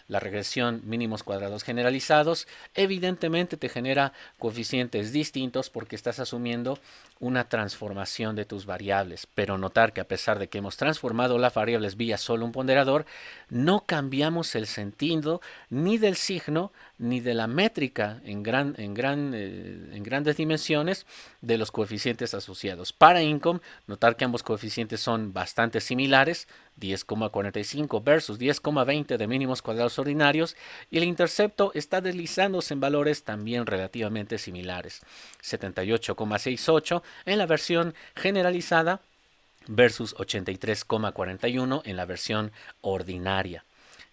A: La regresión mínimos cuadrados generalizados evidentemente te genera coeficientes distintos porque estás asumiendo una transformación de tus variables, pero notar que a pesar de que hemos transformado las variables vía solo un ponderador, no cambiamos el sentido ni del signo ni de la métrica en grandes dimensiones de los coeficientes asociados. Para Income, notar que ambos coeficientes son bastante similares, 10,45 versus 10,20 de mínimos cuadrados ordinarios, y el intercepto está deslizándose en valores también relativamente similares, 78,68 en la versión generalizada versus 83,41 en la versión ordinaria.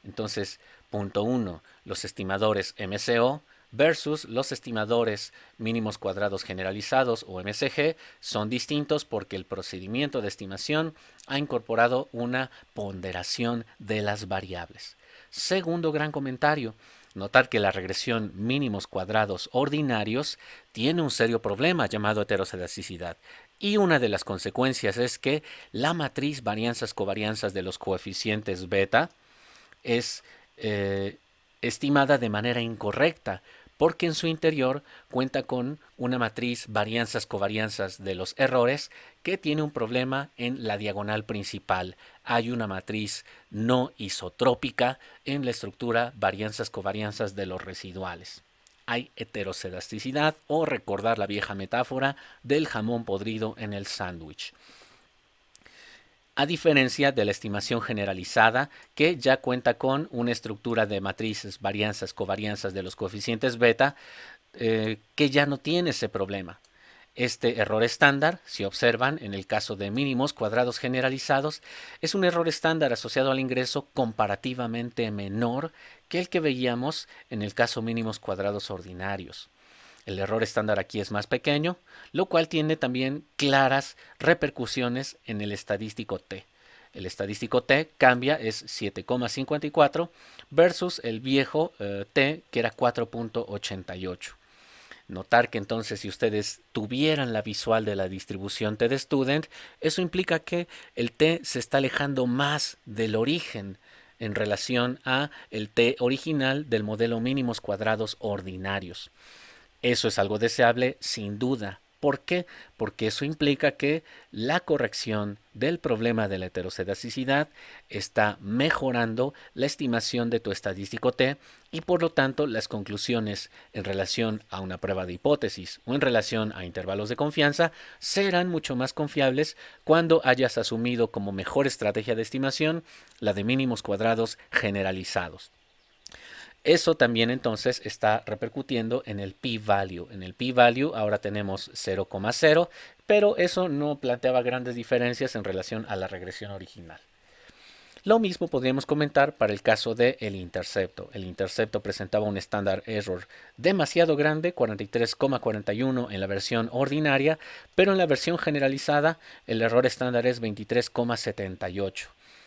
A: Entonces, punto 1, los estimadores MCO versus los estimadores mínimos cuadrados generalizados o MCG son distintos porque el procedimiento de estimación ha incorporado una ponderación de las variables. Segundo gran comentario, notar que la regresión mínimos cuadrados ordinarios tiene un serio problema llamado heteroscedasticidad. Y una de las consecuencias es que la matriz varianzas-covarianzas de los coeficientes beta es estimada de manera incorrecta, porque en su interior cuenta con una matriz varianzas-covarianzas de los errores que tiene un problema en la diagonal principal. Hay una matriz no isotrópica en la estructura varianzas-covarianzas de los residuales. Hay heteroscedasticidad o recordar la vieja metáfora del jamón podrido en el sándwich. A diferencia de la estimación generalizada, que ya cuenta con una estructura de matrices varianzas covarianzas de los coeficientes beta, que ya no tiene ese problema. Este error estándar, si observan en el caso de mínimos cuadrados generalizados, es un error estándar asociado al ingreso comparativamente menor que el que veíamos en el caso mínimos cuadrados ordinarios. El error estándar aquí es más pequeño, lo cual tiene también claras repercusiones en el estadístico T. El estadístico T cambia, es 7,54 versus el viejo T que era 4,88. Notar que entonces si ustedes tuvieran la visual de la distribución T de Student, eso implica que el T se está alejando más del origen en relación a el T original del modelo mínimos cuadrados ordinarios. Eso es algo deseable, sin duda. ¿Por qué? Porque eso implica que la corrección del problema de la heteroscedasticidad está mejorando la estimación de tu estadístico T y por lo tanto las conclusiones en relación a una prueba de hipótesis o en relación a intervalos de confianza serán mucho más confiables cuando hayas asumido como mejor estrategia de estimación la de mínimos cuadrados generalizados. Eso también entonces está repercutiendo en el p-value. En el p-value ahora tenemos 0,0, pero eso no planteaba grandes diferencias en relación a la regresión original. Lo mismo podríamos comentar para el caso del intercepto. El intercepto presentaba un estándar error demasiado grande, 43,41 en la versión ordinaria, pero en la versión generalizada el error estándar es 23,78.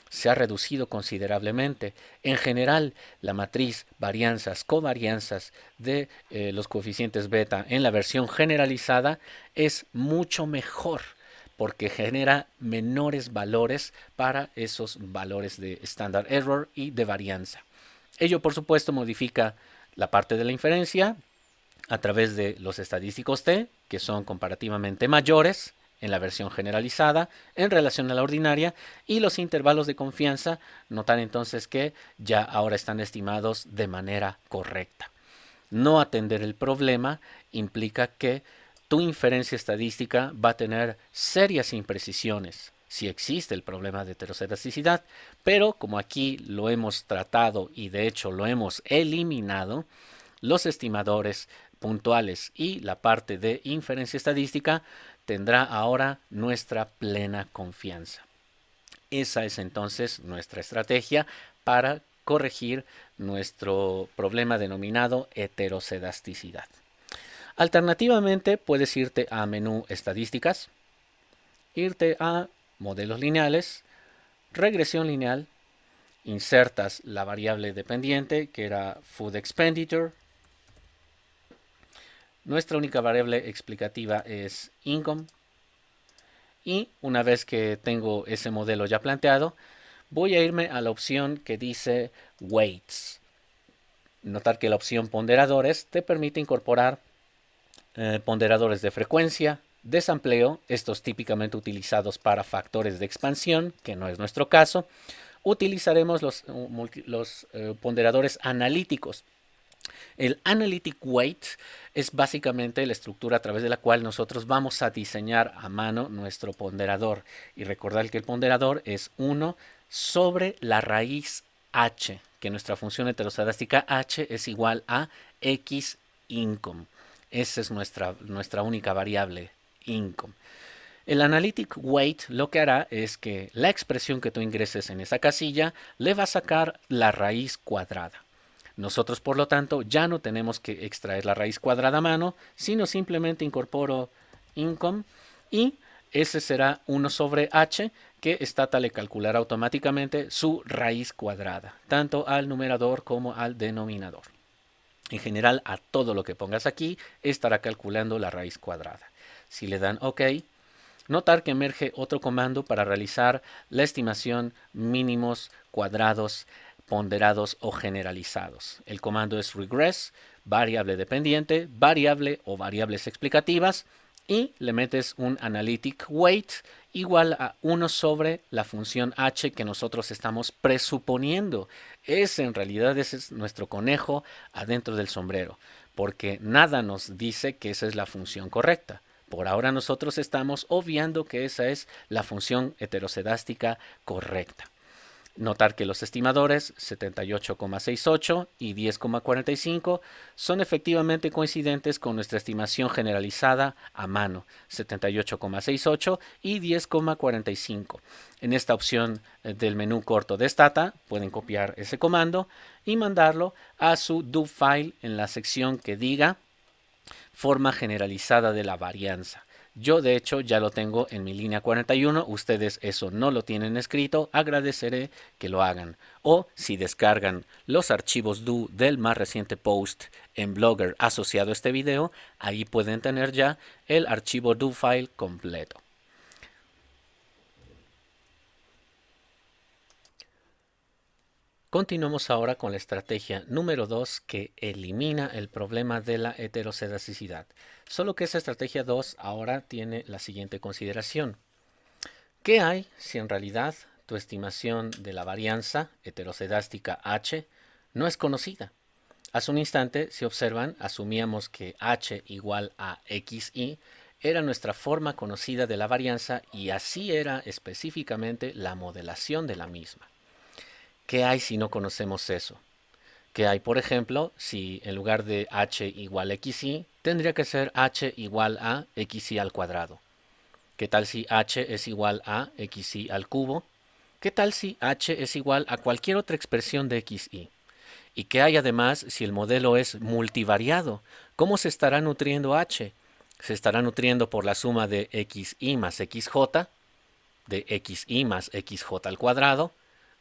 A: Se ha reducido considerablemente. En general, la matriz varianzas, covarianzas de los coeficientes beta en la versión generalizada es mucho mejor porque genera menores valores para esos valores de standard error y de varianza. Ello, por supuesto, modifica la parte de la inferencia a través de los estadísticos T, que son comparativamente mayores en la versión generalizada en relación a la ordinaria, y los intervalos de confianza, notar entonces que ya ahora están estimados de manera correcta. No atender el problema implica que tu inferencia estadística va a tener serias imprecisiones si existe el problema de heteroscedasticidad, pero como aquí lo hemos tratado y de hecho lo hemos eliminado, los estimadores puntuales y la parte de inferencia estadística tendrá ahora nuestra plena confianza. Esa es entonces nuestra estrategia para corregir nuestro problema denominado heterocedasticidad. Alternativamente, puedes irte a menú estadísticas, irte a modelos lineales, regresión lineal, insertas la variable dependiente que era food expenditure. Nuestra única variable explicativa es income. Y una vez que tengo ese modelo ya planteado, voy a irme a la opción que dice weights. Notar que la opción ponderadores te permite incorporar ponderadores de frecuencia, de sampleo, estos típicamente utilizados para factores de expansión, que no es nuestro caso. Utilizaremos los ponderadores analíticos. El Analytic Weight es básicamente la estructura a través de la cual nosotros vamos a diseñar a mano nuestro ponderador. Y recordar que el ponderador es 1 sobre la raíz h, que nuestra función heteroscedástica h es igual a x income. Esa es nuestra única variable, income. El Analytic Weight lo que hará es que la expresión que tú ingreses en esa casilla le va a sacar la raíz cuadrada. Nosotros, por lo tanto, ya no tenemos que extraer la raíz cuadrada a mano, sino simplemente incorporo income y ese será 1 sobre h, que Stata le calculará automáticamente su raíz cuadrada, tanto al numerador como al denominador. En general, a todo lo que pongas aquí estará calculando la raíz cuadrada. Si le dan OK, notar que emerge otro comando para realizar la estimación mínimos cuadrados ponderados o generalizados. El comando es regress, variable dependiente, variable o variables explicativas, y le metes un analytic weight igual a 1 sobre la función h que nosotros estamos presuponiendo. En realidad ese es nuestro conejo adentro del sombrero, porque nada nos dice que esa es la función correcta. Por ahora nosotros estamos obviando que esa es la función heteroscedástica correcta. Notar que los estimadores 78,68 y 10,45 son efectivamente coincidentes con nuestra estimación generalizada a mano, 78,68 y 10,45. En esta opción del menú corto de Stata pueden copiar ese comando y mandarlo a su do file en la sección que diga forma generalizada de la varianza. Yo de hecho ya lo tengo en mi línea 41, ustedes eso no lo tienen escrito, agradeceré que lo hagan. O si descargan los archivos do del más reciente post en Blogger asociado a este video, ahí pueden tener ya el archivo do file completo. Continuamos ahora con la estrategia número 2 que elimina el problema de la heteroscedasticidad. Solo que esa estrategia 2 ahora tiene la siguiente consideración. ¿Qué hay si en realidad tu estimación de la varianza heteroscedástica h no es conocida? Hace un instante, si observan, asumíamos que h igual a xi era nuestra forma conocida de la varianza y así era específicamente la modelación de la misma. ¿Qué hay si no conocemos eso? ¿Qué hay, por ejemplo, si en lugar de h igual a xi, tendría que ser h igual a xi al cuadrado? ¿Qué tal si h es igual a xi al cubo? ¿Qué tal si h es igual a cualquier otra expresión de xy? ¿Y qué hay además si el modelo es multivariado? ¿Cómo se estará nutriendo h? ¿Se estará nutriendo por la suma de xy más xj, de xy más xj al cuadrado,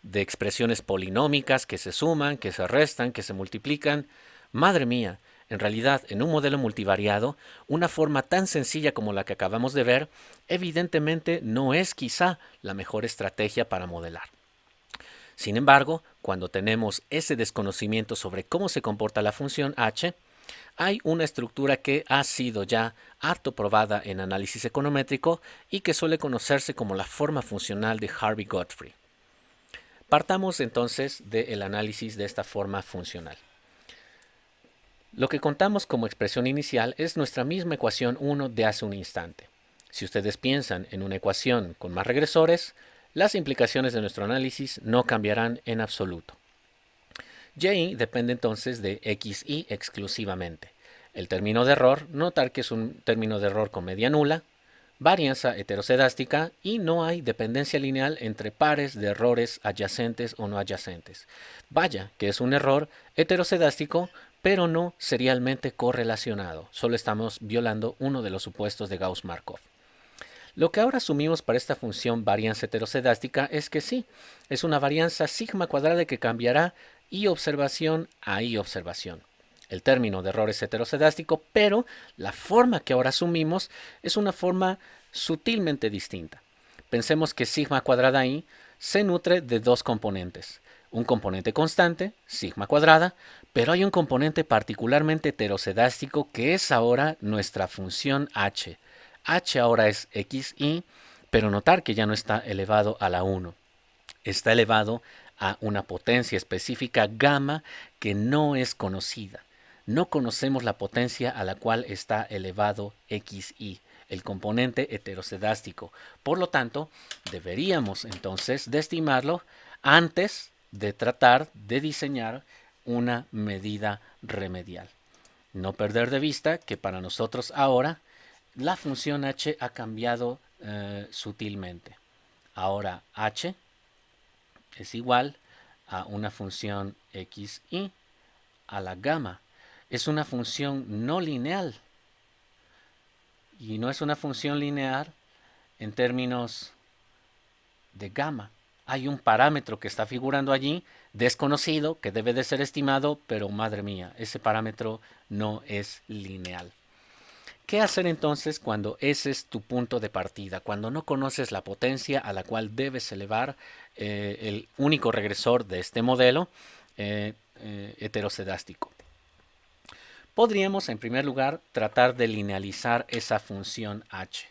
A: de expresiones polinómicas que se suman, que se restan, que se multiplican? Madre mía, en realidad, en un modelo multivariado, una forma tan sencilla como la que acabamos de ver, evidentemente no es quizá la mejor estrategia para modelar. Sin embargo, cuando tenemos ese desconocimiento sobre cómo se comporta la función h, hay una estructura que ha sido ya harto probada en análisis econométrico y que suele conocerse como la forma funcional de Harvey-Godfrey. Partamos entonces del análisis de esta forma funcional. Lo que contamos como expresión inicial es nuestra misma ecuación 1 de hace un instante. Si ustedes piensan en una ecuación con más regresores, las implicaciones de nuestro análisis no cambiarán en absoluto. Y depende entonces de xy exclusivamente. El término de error, notar que es un término de error con media nula, varianza heteroscedástica y no hay dependencia lineal entre pares de errores adyacentes o no adyacentes. Vaya, que es un error heteroscedástico, pero no serialmente correlacionado. Solo estamos violando uno de los supuestos de Gauss-Markov. Lo que ahora asumimos para esta función varianza heteroscedástica es que sí, es una varianza sigma cuadrada que cambiará y observación a y observación. El término de error es heteroscedástico, pero la forma que ahora asumimos es una forma sutilmente distinta. Pensemos que sigma cuadrada i se nutre de dos componentes. Un componente constante, sigma cuadrada, pero hay un componente particularmente heteroscedástico que es ahora nuestra función h. H ahora es xy, pero notar que ya no está elevado a la 1. Está elevado a una potencia específica gamma que no es conocida. No conocemos la potencia a la cual está elevado xy, el componente heteroscedástico. Por lo tanto, deberíamos entonces de estimarlo antes de tratar de diseñar una medida remedial. No perder de vista que para nosotros ahora la función h ha cambiado sutilmente. Ahora h es igual a una función xy a la gamma. Es una función no lineal. Y no es una función lineal en términos de gamma. Hay un parámetro que está figurando allí, desconocido, que debe de ser estimado, pero madre mía, ese parámetro no es lineal. ¿Qué hacer entonces cuando ese es tu punto de partida? Cuando no conoces la potencia a la cual debes elevar el único regresor de este modelo heteroscedástico. Podríamos, en primer lugar, tratar de linealizar esa función h.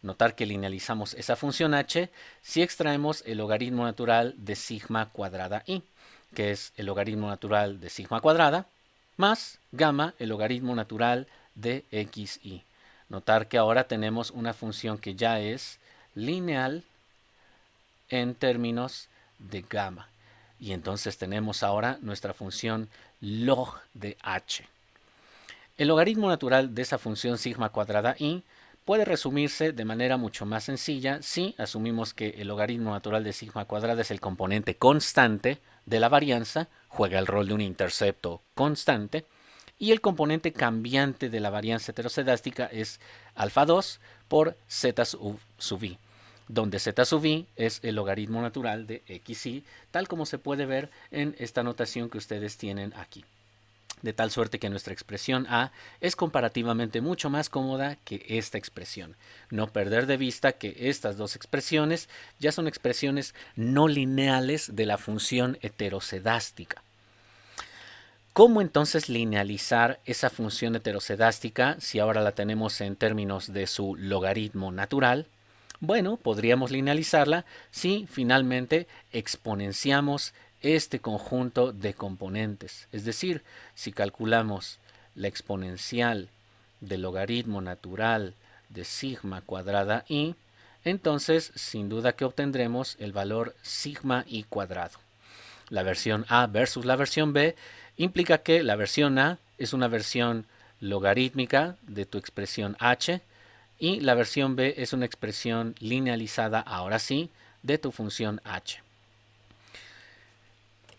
A: Notar que linealizamos esa función h si extraemos el logaritmo natural de sigma cuadrada i, que es el logaritmo natural de sigma cuadrada, más gamma, el logaritmo natural de xy. Notar que ahora tenemos una función que ya es lineal en términos de gamma. Y entonces tenemos ahora nuestra función log de h. El logaritmo natural de esa función sigma cuadrada i puede resumirse de manera mucho más sencilla si asumimos que el logaritmo natural de sigma cuadrada es el componente constante de la varianza, juega el rol de un intercepto constante, y el componente cambiante de la varianza heteroscedástica es alfa 2 por z sub i, donde z sub i es el logaritmo natural de xy, tal como se puede ver en esta notación que ustedes tienen aquí. De tal suerte que nuestra expresión a es comparativamente mucho más cómoda que esta expresión. No perder de vista que estas dos expresiones ya son expresiones no lineales de la función heteroscedástica. ¿Cómo entonces linealizar esa función heteroscedástica si ahora la tenemos en términos de su logaritmo natural? Bueno, podríamos linealizarla si finalmente exponenciamos este conjunto de componentes. Es decir, si calculamos la exponencial del logaritmo natural de sigma cuadrada i, entonces sin duda que obtendremos el valor sigma i cuadrado. La versión A versus la versión B implica que la versión A es una versión logarítmica de tu expresión h y la versión B es una expresión linealizada, ahora sí, de tu función h.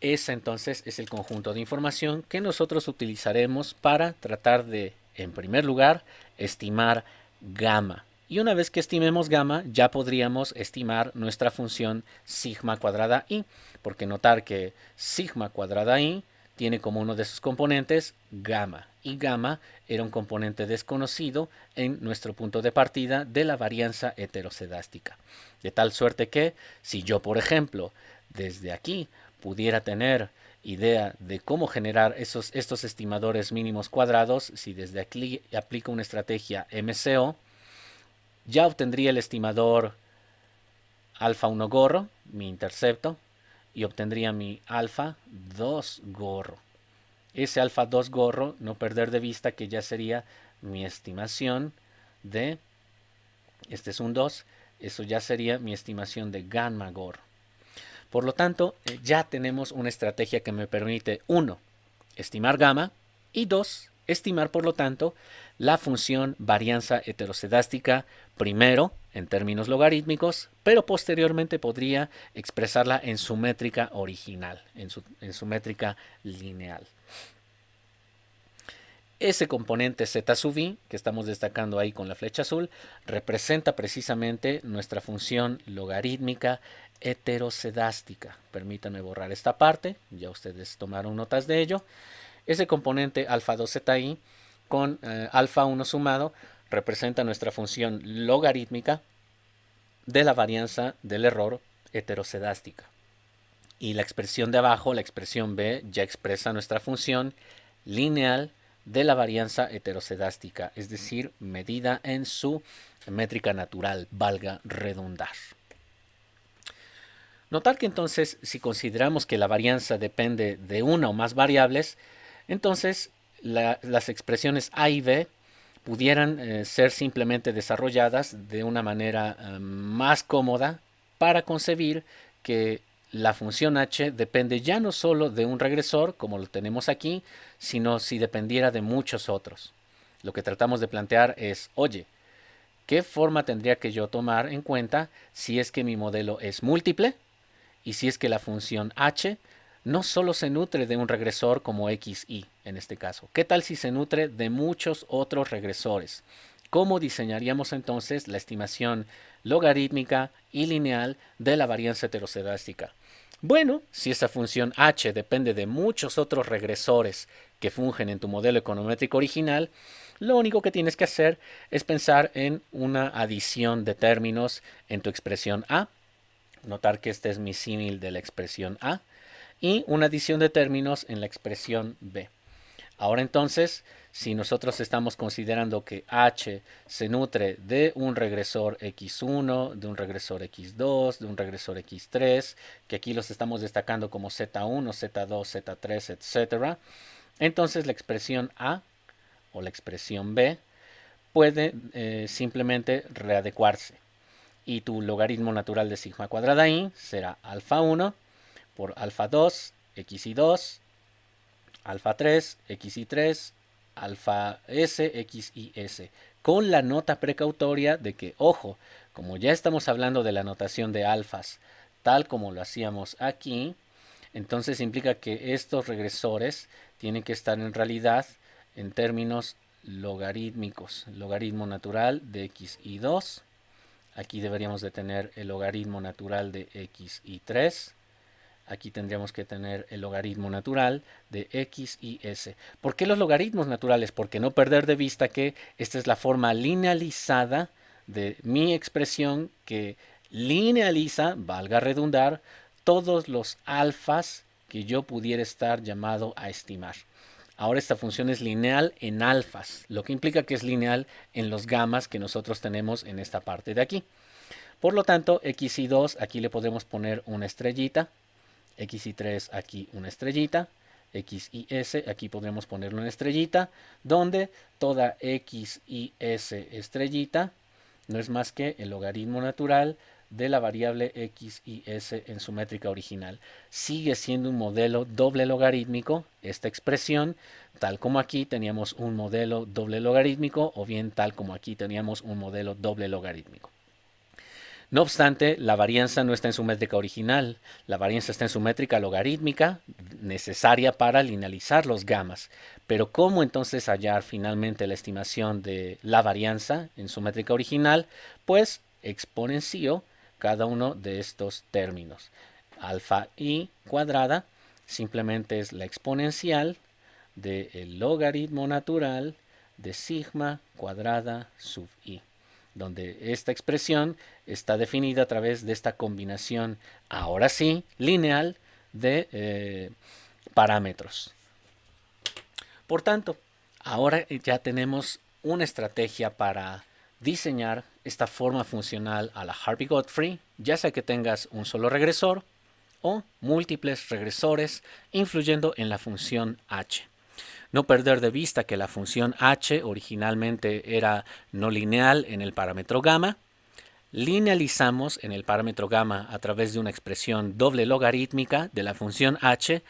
A: Ese entonces es el conjunto de información que nosotros utilizaremos para tratar de, en primer lugar, estimar gamma. Y una vez que estimemos gamma, ya podríamos estimar nuestra función sigma cuadrada i, porque notar que sigma cuadrada i tiene como uno de sus componentes gamma, y gamma era un componente desconocido en nuestro punto de partida de la varianza heterocedástica. De tal suerte que, si yo, por ejemplo, desde aquí pudiera tener idea de cómo generar estos estimadores mínimos cuadrados, si desde aquí aplico una estrategia MCO, ya obtendría el estimador alfa 1 gorro, mi intercepto, y obtendría mi alfa 2 gorro. Ese alfa 2 gorro, no perder de vista que ya sería mi estimación de, este es un 2, eso ya sería mi estimación de gamma gorro. Por lo tanto, ya tenemos una estrategia que me permite, 1, estimar gamma, y 2, estimar, por lo tanto, la función varianza heterocedástica, primero en términos logarítmicos, pero posteriormente podría expresarla en su métrica original, en su métrica lineal. Ese componente z sub i, que estamos destacando ahí con la flecha azul, representa precisamente nuestra función logarítmica heterocedástica. Permítanme borrar esta parte, ya ustedes tomaron notas de ello. Ese componente alfa 2 zi con alfa 1 sumado representa nuestra función logarítmica de la varianza del error heterocedástica. Y la expresión de abajo, la expresión b, ya expresa nuestra función lineal de la varianza heterocedástica, es decir, medida en su métrica natural, valga redundar. Notar que entonces, si consideramos que la varianza depende de una o más variables, entonces las expresiones a y b pudieran ser simplemente desarrolladas de una manera más cómoda para concebir que la función h depende ya no solo de un regresor, como lo tenemos aquí, sino si dependiera de muchos otros. Lo que tratamos de plantear es, oye, ¿qué forma tendría que yo tomar en cuenta si es que mi modelo es múltiple y si es que la función h no solo se nutre de un regresor como xy en este caso? ¿Qué tal si se nutre de muchos otros regresores? ¿Cómo diseñaríamos entonces la estimación logarítmica y lineal de la varianza heterocedástica? Bueno, si esa función h depende de muchos otros regresores que fungen en tu modelo econométrico original, lo único que tienes que hacer es pensar en una adición de términos en tu expresión a. Notar que este es mi símil de la expresión a. Y una adición de términos en la expresión b. Ahora entonces, si nosotros estamos considerando que h se nutre de un regresor x1, de un regresor x2, de un regresor x3, que aquí los estamos destacando como z1, z2, z3, etc., entonces la expresión a o la expresión b puede simplemente readecuarse. Y tu logaritmo natural de sigma cuadrada i será alfa 1 por alfa 2, xy2, alfa 3, xy3, alfa s, xys, con la nota precautoria de que, ojo, como ya estamos hablando de la notación de alfas, tal como lo hacíamos aquí, entonces implica que estos regresores tienen que estar en realidad en términos logarítmicos, logaritmo natural de xy2, aquí deberíamos de tener el logaritmo natural de xy3, aquí tendríamos que tener el logaritmo natural de x y s. ¿Por qué los logaritmos naturales? Porque no perder de vista que esta es la forma linealizada de mi expresión que linealiza, valga redundar, todos los alfas que yo pudiera estar llamado a estimar. Ahora esta función es lineal en alfas, lo que implica que es lineal en los gamas que nosotros tenemos en esta parte de aquí. Por lo tanto, x y 2 aquí le podemos poner una estrellita, x y 3 aquí una estrellita, x y s aquí podremos ponerle una estrellita, donde toda x y s estrellita no es más que el logaritmo natural de la variable x y s en su métrica original. Sigue siendo un modelo doble logarítmico esta expresión, tal como aquí teníamos un modelo doble logarítmico o bien tal como aquí teníamos un modelo doble logarítmico. No obstante, la varianza no está en su métrica original. La varianza está en su métrica logarítmica, necesaria para linealizar los gamas. Pero ¿cómo entonces hallar finalmente la estimación de la varianza en su métrica original? Pues exponencio cada uno de estos términos. Alfa i cuadrada simplemente es la exponencial del logaritmo natural de sigma cuadrada sub i, donde esta expresión está definida a través de esta combinación, ahora sí, lineal de parámetros. Por tanto, ahora ya tenemos una estrategia para diseñar esta forma funcional a la Harvey-Godfrey, ya sea que tengas un solo regresor o múltiples regresores influyendo en la función h. No perder de vista que la función h originalmente era no lineal en el parámetro gamma. Linealizamos en el parámetro gamma a través de una expresión doble logarítmica de la función h,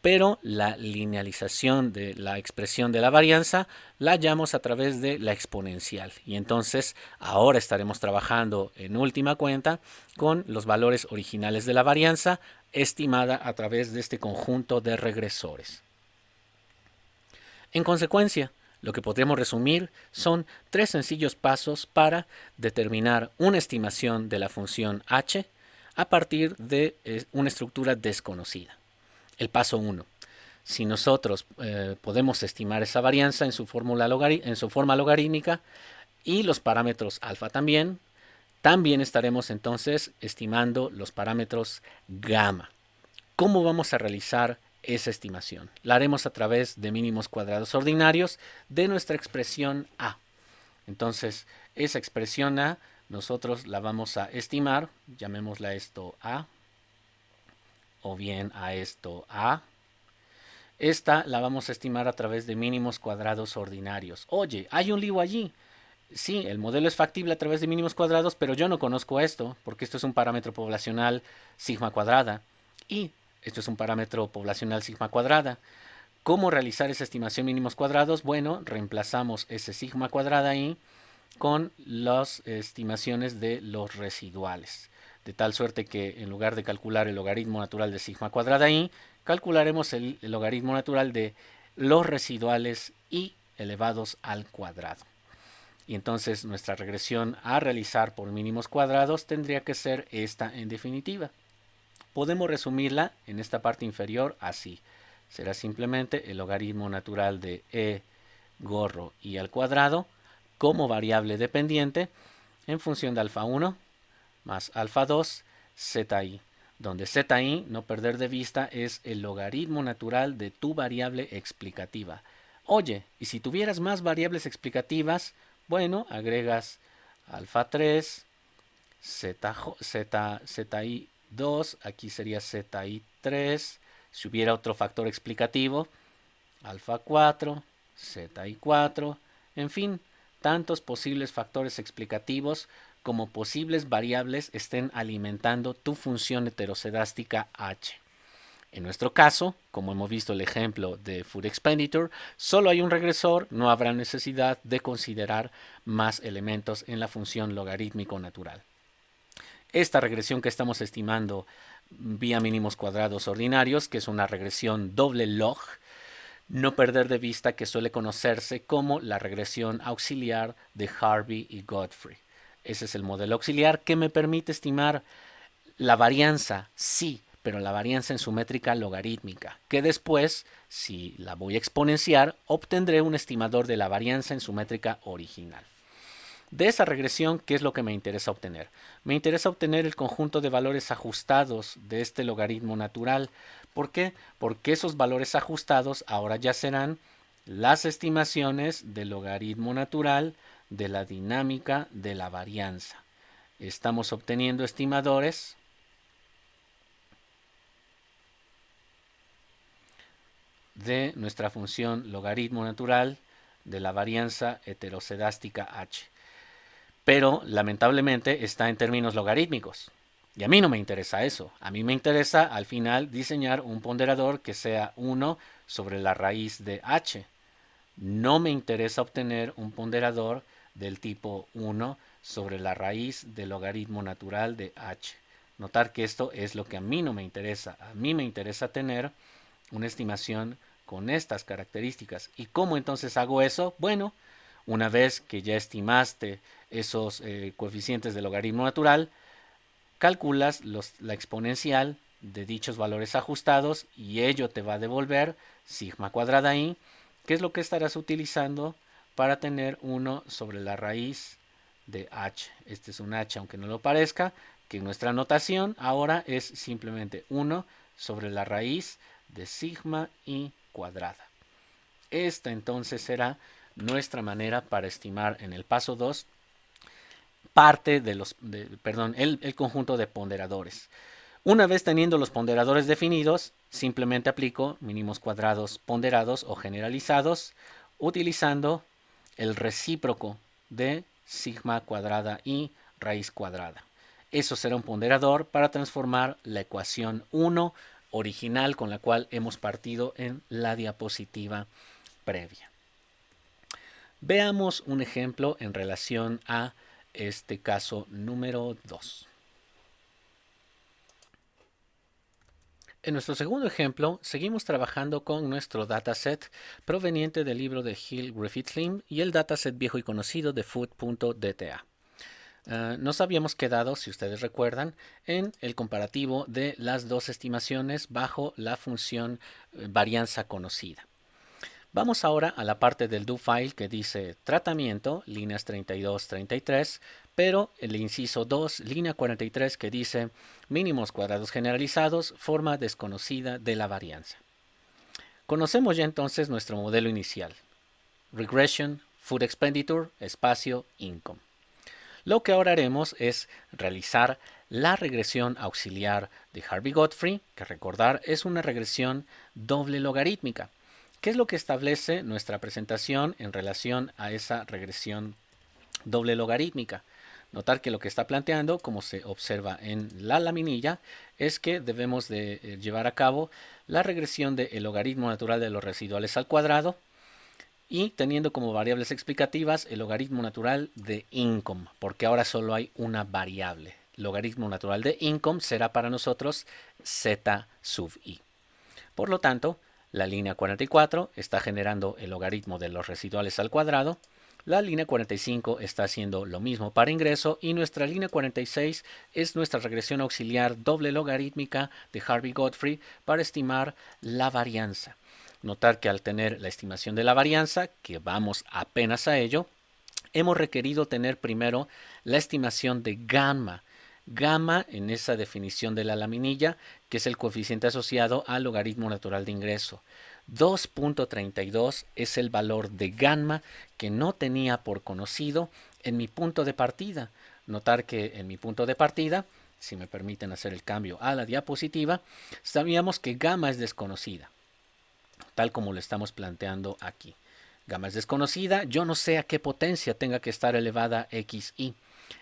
A: pero la linealización de la expresión de la varianza la hallamos a través de la exponencial. Y entonces ahora estaremos trabajando en última cuenta con los valores originales de la varianza estimada a través de este conjunto de regresores. En consecuencia, lo que podríamos resumir son tres sencillos pasos para determinar una estimación de la función h a partir de una estructura desconocida. El paso 1. Si nosotros podemos estimar esa varianza en su forma logarítmica y los parámetros alfa también estaremos entonces estimando los parámetros gamma. ¿Cómo vamos a realizar esa estimación? La haremos a través de mínimos cuadrados ordinarios de nuestra expresión a. Entonces, esa expresión a nosotros la vamos a estimar, llamémosla esto a, o bien a esto a. Esta la vamos a estimar a través de mínimos cuadrados ordinarios. Oye, hay un lío allí. Sí, el modelo es factible a través de mínimos cuadrados, pero yo no conozco esto, porque esto es un parámetro poblacional sigma cuadrada. Y esto es un parámetro poblacional sigma cuadrada. ¿Cómo realizar esa estimación mínimos cuadrados? Bueno, reemplazamos ese sigma cuadrada ahí con las estimaciones de los residuales. De tal suerte que en lugar de calcular el logaritmo natural de sigma cuadrada i, calcularemos el logaritmo natural de los residuales i elevados al cuadrado. Y entonces nuestra regresión a realizar por mínimos cuadrados tendría que ser esta en definitiva. Podemos resumirla en esta parte inferior así. Será simplemente el logaritmo natural de e gorro i al cuadrado como variable dependiente en función de alfa 1 más alfa 2 zi, donde zi, no perder de vista, es el logaritmo natural de tu variable explicativa. Oye, y si tuvieras más variables explicativas, bueno, agregas alfa 3, zi 2, aquí sería zi 3, si hubiera otro factor explicativo, alfa 4, zi 4, en fin, tantos posibles factores explicativos como posibles variables estén alimentando tu función heterocedástica h. En nuestro caso, como hemos visto el ejemplo de Food Expenditure, solo hay un regresor, no habrá necesidad de considerar más elementos en la función logarítmico natural. Esta regresión que estamos estimando vía mínimos cuadrados ordinarios, que es una regresión doble log, no perder de vista que suele conocerse como la regresión auxiliar de Harvey y Godfrey. Ese es el modelo auxiliar que me permite estimar la varianza, sí, pero la varianza en su métrica logarítmica, que después, si la voy a exponenciar, obtendré un estimador de la varianza en su métrica original. De esa regresión, ¿qué es lo que me interesa obtener? Me interesa obtener el conjunto de valores ajustados de este logaritmo natural. ¿Por qué? Porque esos valores ajustados ahora ya serán las estimaciones del logaritmo natural de la dinámica de la varianza. Estamos obteniendo estimadores de nuestra función logaritmo natural de la varianza heterocedástica h. Pero lamentablemente está en términos logarítmicos. Y a mí no me interesa eso. A mí me interesa al final diseñar un ponderador que sea 1 sobre la raíz de h. No me interesa obtener un ponderador del tipo 1 sobre la raíz del logaritmo natural de h. Notar que esto es lo que a mí no me interesa. A mí me interesa tener una estimación con estas características. ¿Y cómo entonces hago eso? Bueno, una vez que ya estimaste esos coeficientes del logaritmo natural, calculas la exponencial de dichos valores ajustados y ello te va a devolver sigma cuadrada i, que es lo que estarás utilizando para tener 1 sobre la raíz de h. Este es un h, aunque no lo parezca, que nuestra notación ahora es simplemente 1 sobre la raíz de sigma i cuadrada. Esta entonces será nuestra manera para estimar en el paso 2 parte de el conjunto de ponderadores. Una vez teniendo los ponderadores definidos, simplemente aplico mínimos cuadrados ponderados o generalizados utilizando el recíproco de sigma cuadrada y raíz cuadrada. Eso será un ponderador para transformar la ecuación 1 original con la cual hemos partido en la diapositiva previa. Veamos un ejemplo en relación a este caso número 2. En nuestro segundo ejemplo, seguimos trabajando con nuestro dataset proveniente del libro de Hill Griffith Slim y el dataset viejo y conocido de food.dta. Nos habíamos quedado, si ustedes recuerdan, en el comparativo de las dos estimaciones bajo la función varianza conocida. Vamos ahora a la parte del do file que dice tratamiento, líneas 32, 33, pero el inciso 2, línea 43, que dice mínimos cuadrados generalizados, forma desconocida de la varianza. Conocemos ya entonces nuestro modelo inicial. Regression, food expenditure, espacio, income. Lo que ahora haremos es realizar la regresión auxiliar de Harvey-Godfrey, que recordar es una regresión doble logarítmica. ¿Qué es lo que establece nuestra presentación en relación a esa regresión doble logarítmica? Notar que lo que está planteando, como se observa en la laminilla, es que debemos de llevar a cabo la regresión del logaritmo natural de los residuales al cuadrado y teniendo como variables explicativas el logaritmo natural de income, porque ahora solo hay una variable. Logaritmo natural de income será para nosotros z sub i. Por lo tanto, la línea 44 está generando el logaritmo de los residuales al cuadrado. La línea 45 está haciendo lo mismo para ingreso y nuestra línea 46 es nuestra regresión auxiliar doble logarítmica de Harvey-Godfrey para estimar la varianza. Notar que al tener la estimación de la varianza, que vamos apenas a ello, hemos requerido tener primero la estimación de gamma. Gamma en esa definición de la laminilla, que es el coeficiente asociado al logaritmo natural de ingreso. 2.32 es el valor de gamma que no tenía por conocido en mi punto de partida. Notar que en mi punto de partida, si me permiten hacer el cambio a la diapositiva, sabíamos que gamma es desconocida, tal como lo estamos planteando aquí. Gamma es desconocida, yo no sé a qué potencia tenga que estar elevada xi.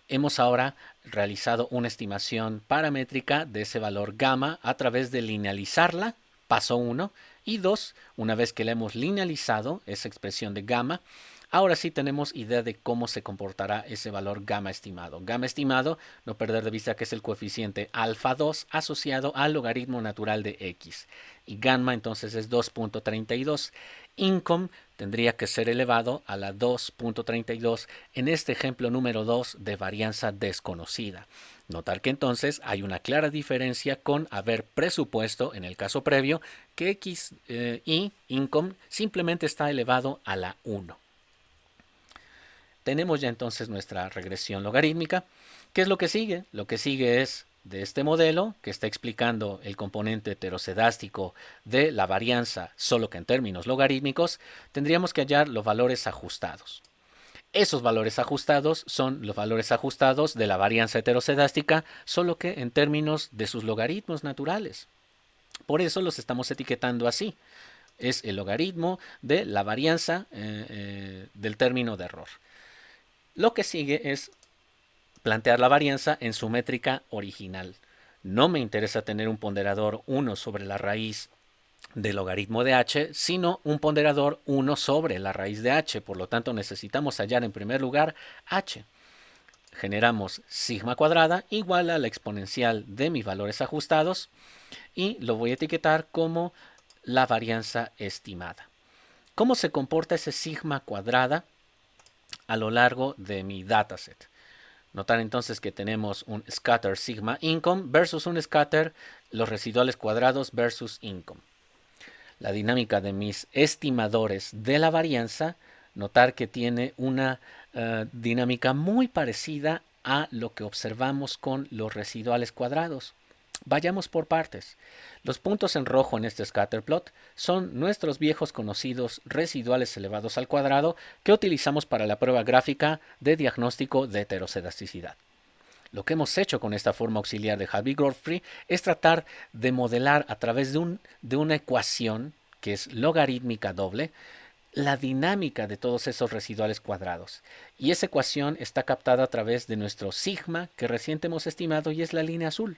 A: Hemos ahora realizado una estimación paramétrica de ese valor gamma a través de linealizarla, paso 1, y 2, una vez que la hemos linealizado, esa expresión de gamma, ahora sí tenemos idea de cómo se comportará ese valor gamma estimado. Gamma estimado, no perder de vista que es el coeficiente alfa 2 asociado al logaritmo natural de x. Y gamma entonces es 2.32. Income tendría que ser elevado a la 2.32 en este ejemplo número 2 de varianza desconocida. Notar que entonces hay una clara diferencia con haber presupuesto en el caso previo que x y income simplemente está elevado a la 1. Tenemos ya entonces nuestra regresión logarítmica. ¿Qué es lo que sigue? Lo que sigue es de este modelo que está explicando el componente heterocedástico de la varianza, solo que en términos logarítmicos, tendríamos que hallar los valores ajustados. Esos valores ajustados son los valores ajustados de la varianza heterocedástica, solo que en términos de sus logaritmos naturales. Por eso los estamos etiquetando así. Es el logaritmo de la varianza del término de error. Lo que sigue es plantear la varianza en su métrica original. No me interesa tener un ponderador 1 sobre la raíz del logaritmo de h, sino un ponderador 1 sobre la raíz de h. Por lo tanto, necesitamos hallar en primer lugar h. generamos sigma cuadrada igual a la exponencial de mis valores ajustados y lo voy a etiquetar como la varianza estimada. ¿Cómo se comporta ese sigma cuadrada a lo largo de mi dataset? Notar entonces que tenemos un scatter sigma income versus un scatter los residuales cuadrados versus income. La dinámica de mis estimadores de la varianza, notar que tiene una dinámica muy parecida a lo que observamos con los residuales cuadrados. Vayamos por partes. Los puntos en rojo en este scatterplot son nuestros viejos conocidos residuales elevados al cuadrado que utilizamos para la prueba gráfica de diagnóstico de heteroscedasticidad. Lo que hemos hecho con esta forma auxiliar de Harvey-Godfrey es tratar de modelar a través de una ecuación que es logarítmica doble la dinámica de todos esos residuales cuadrados. Y esa ecuación está captada a través de nuestro sigma que recién hemos estimado y es la línea azul.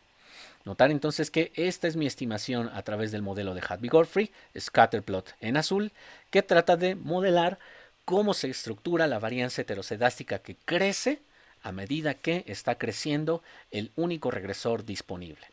A: Notar entonces que esta es mi estimación a través del modelo de Harvey-Godfrey, scatterplot en azul, que trata de modelar cómo se estructura la varianza heterocedástica que crece a medida que está creciendo el único regresor disponible.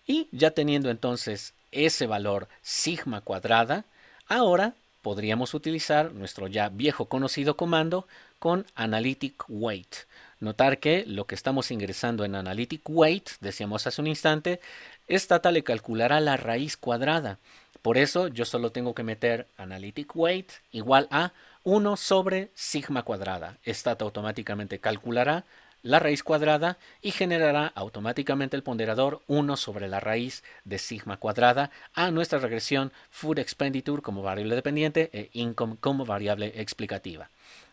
A: Y ya teniendo entonces ese valor sigma cuadrada, ahora podríamos utilizar nuestro ya viejo conocido comando con analytic weight. Notar que lo que estamos ingresando en analytic weight, decíamos hace un instante, esta le calculará la raíz cuadrada. Por eso yo solo tengo que meter analytic weight igual a 1 sobre sigma cuadrada. Stata automáticamente calculará la raíz cuadrada y generará automáticamente el ponderador 1 sobre la raíz de sigma cuadrada a nuestra regresión Food Expenditure como variable dependiente e Income como variable explicativa.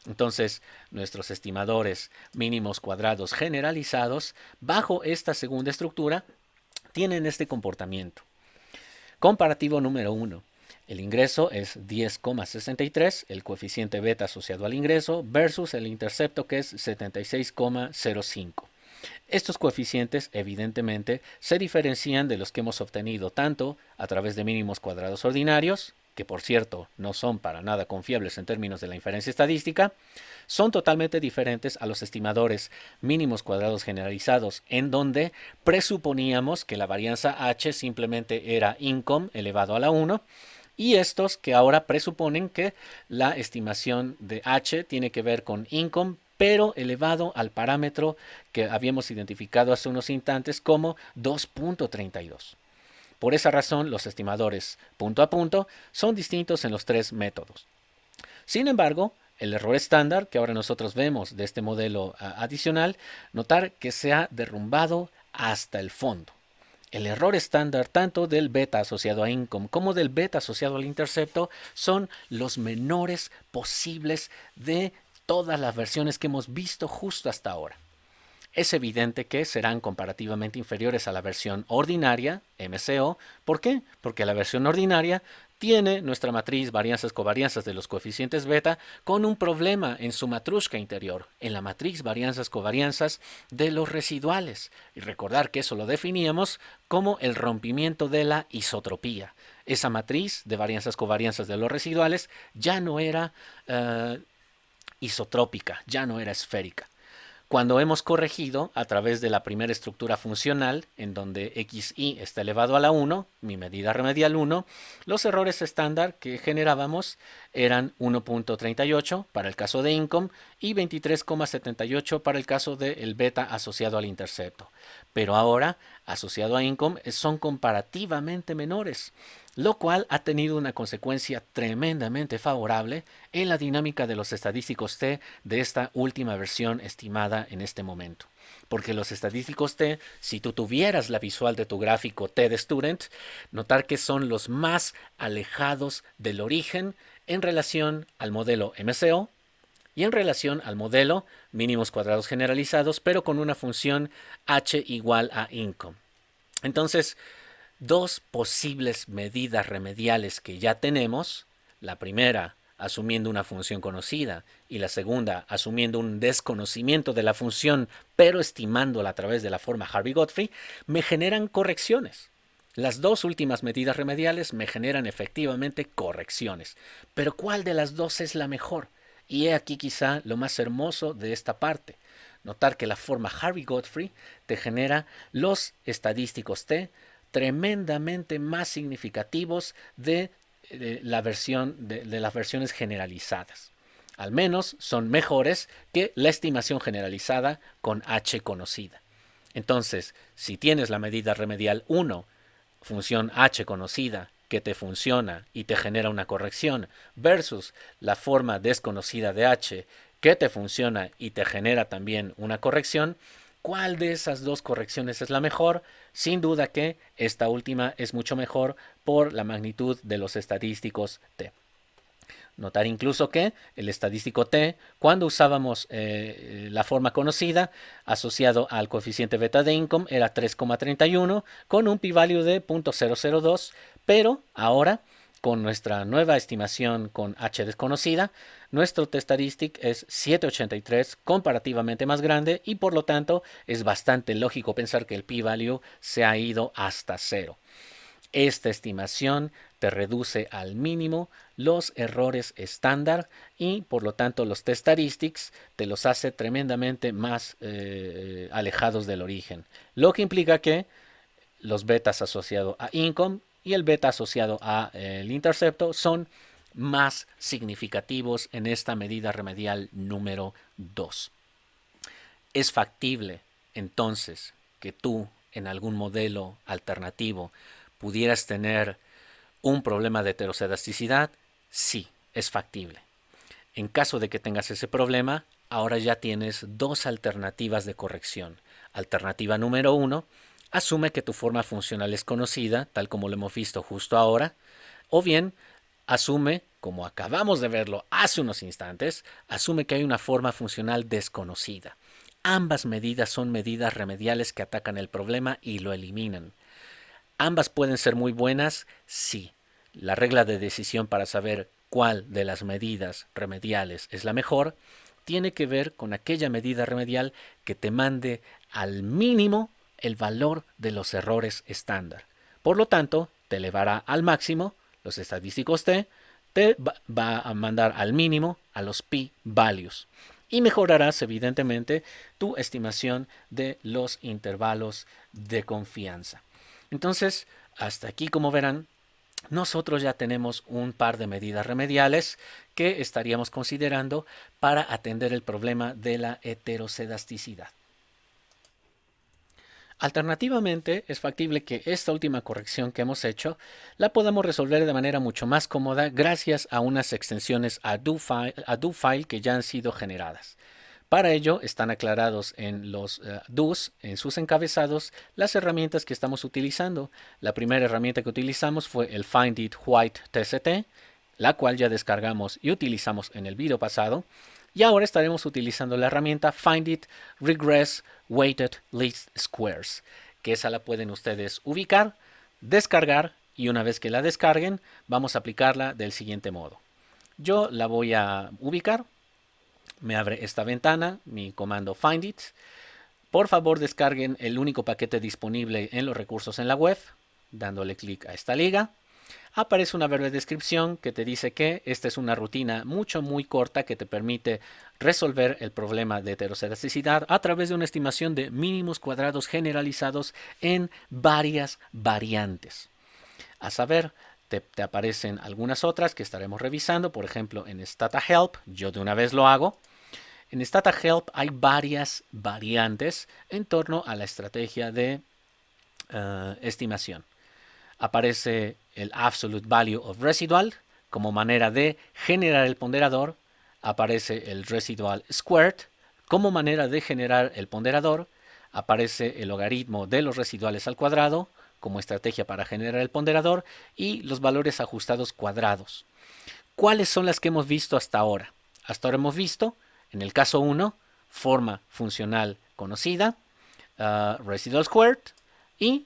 A: Entonces, nuestros estimadores mínimos cuadrados generalizados bajo esta segunda estructura tienen este comportamiento. Comparativo número 1. El ingreso es 10,63, el coeficiente beta asociado al ingreso, versus el intercepto que es 76,05. Estos coeficientes evidentemente se diferencian de los que hemos obtenido tanto a través de mínimos cuadrados ordinarios, que por cierto no son para nada confiables en términos de la inferencia estadística, son totalmente diferentes a los estimadores mínimos cuadrados generalizados, en donde presuponíamos que la varianza H simplemente era income elevado a la 1, y estos que ahora presuponen que la estimación de H tiene que ver con income, pero elevado al parámetro que habíamos identificado hace unos instantes como 2.32. Por esa razón, los estimadores punto a punto son distintos en los tres métodos. Sin embargo, el error estándar que ahora nosotros vemos de este modelo adicional, notar que se ha derrumbado hasta el fondo. El error estándar tanto del beta asociado a income como del beta asociado al intercepto son los menores posibles de todas las versiones que hemos visto justo hasta ahora. Es evidente que serán comparativamente inferiores a la versión ordinaria, MCO. ¿Por qué? Porque la versión ordinaria tiene nuestra matriz varianzas-covarianzas de los coeficientes beta con un problema en su matrushka interior, en la matriz varianzas-covarianzas de los residuales. Y recordar que eso lo definíamos como el rompimiento de la isotropía. Esa matriz de varianzas-covarianzas de los residuales ya no era isotrópica, ya no era esférica. Cuando hemos corregido a través de la primera estructura funcional, en donde xi está elevado a la 1, mi medida remedial 1, los errores estándar que generábamos eran 1.38 para el caso de income y 23,78 para el caso del beta asociado al intercepto. Pero ahora, asociado a income, son comparativamente menores, lo cual ha tenido una consecuencia tremendamente favorable en la dinámica de los estadísticos T de esta última versión estimada en este momento. Porque los estadísticos T, si tú tuvieras la visual de tu gráfico T de Student, notar que son los más alejados del origen en relación al modelo MCO y en relación al modelo mínimos cuadrados generalizados, pero con una función H igual a income. Entonces, dos posibles medidas remediales que ya tenemos, la primera asumiendo una función conocida y la segunda asumiendo un desconocimiento de la función pero estimándola a través de la forma Harvey-Godfrey, me generan correcciones. Las dos últimas medidas remediales me generan efectivamente correcciones. Pero ¿cuál de las dos es la mejor? Y he aquí quizá lo más hermoso de esta parte. Notar que la forma Harvey-Godfrey te genera los estadísticos T tremendamente más significativos de la versión de las versiones generalizadas. Al menos son mejores que la estimación generalizada con H conocida. Entonces, si tienes la medida remedial 1, función H conocida, que te funciona y te genera una corrección, versus la forma desconocida de H, que te funciona y te genera también una corrección, ¿cuál de esas dos correcciones es la mejor? Sin duda que esta última es mucho mejor por la magnitud de los estadísticos T. Notar incluso que el estadístico T, cuando usábamos la forma conocida asociado al coeficiente beta de Income, era 3,31 con un p-value de 0.002, pero ahora con nuestra nueva estimación con H desconocida, nuestro t-statistic es 7,83, comparativamente más grande, y por lo tanto es bastante lógico pensar que el p-value se ha ido hasta cero. Esta estimación te reduce al mínimo los errores estándar y por lo tanto los t-statistics te los hace tremendamente más alejados del origen. Lo que implica que los betas asociados a income y el beta asociado a el intercepto son más significativos en esta medida remedial número 2. Es factible entonces que tú en algún modelo alternativo pudieras tener un problema de heteroscedasticidad. Sí, es factible. En caso de que tengas ese problema, ahora ya tienes dos alternativas de corrección. Alternativa número 1, asume que tu forma funcional es conocida, tal como lo hemos visto justo ahora, o bien asume, como acabamos de verlo hace unos instantes, asume que hay una forma funcional desconocida. Ambas medidas son medidas remediales que atacan el problema y lo eliminan. ¿Ambas pueden ser muy buenas? Sí. La regla de decisión para saber cuál de las medidas remediales es la mejor tiene que ver con aquella medida remedial que te mande al mínimo el valor de los errores estándar. Por lo tanto, te elevará al máximo los estadísticos T, te va a mandar al mínimo a los p-values. Y mejorarás evidentemente tu estimación de los intervalos de confianza. Entonces, hasta aquí, como verán, nosotros ya tenemos un par de medidas remediales que estaríamos considerando para atender el problema de la heterocedasticidad. Alternativamente, es factible que esta última corrección que hemos hecho la podamos resolver de manera mucho más cómoda gracias a unas extensiones a DoFile que ya han sido generadas. Para ello están aclarados en los DOs, en sus encabezados, las herramientas que estamos utilizando. La primera herramienta que utilizamos fue el FindIt White TCT, la cual ya descargamos y utilizamos en el video pasado. Y ahora estaremos utilizando la herramienta FindIt Regress Weighted Least Squares, que esa la pueden ustedes ubicar, descargar, y una vez que la descarguen, vamos a aplicarla del siguiente modo. Yo la voy a ubicar. Me abre esta ventana, mi comando FindIt. Por favor, descarguen el único paquete disponible en los recursos en la web, dándole clic a esta liga. Aparece una breve descripción que te dice que esta es una rutina muy corta que te permite resolver el problema de heteroscedasticidad a través de una estimación de mínimos cuadrados generalizados en varias variantes. A saber, te aparecen algunas otras que estaremos revisando, por ejemplo en StataHelp, yo de una vez lo hago. En StataHelp hay varias variantes en torno a la estrategia de estimación. Aparece el Absolute Value of Residual como manera de generar el ponderador. Aparece el Residual Squared como manera de generar el ponderador. Aparece el logaritmo de los residuales al cuadrado como estrategia para generar el ponderador y los valores ajustados cuadrados. ¿Cuáles son las que hemos visto hasta ahora? Hasta ahora hemos visto, en el caso 1, forma funcional conocida, residual squared, y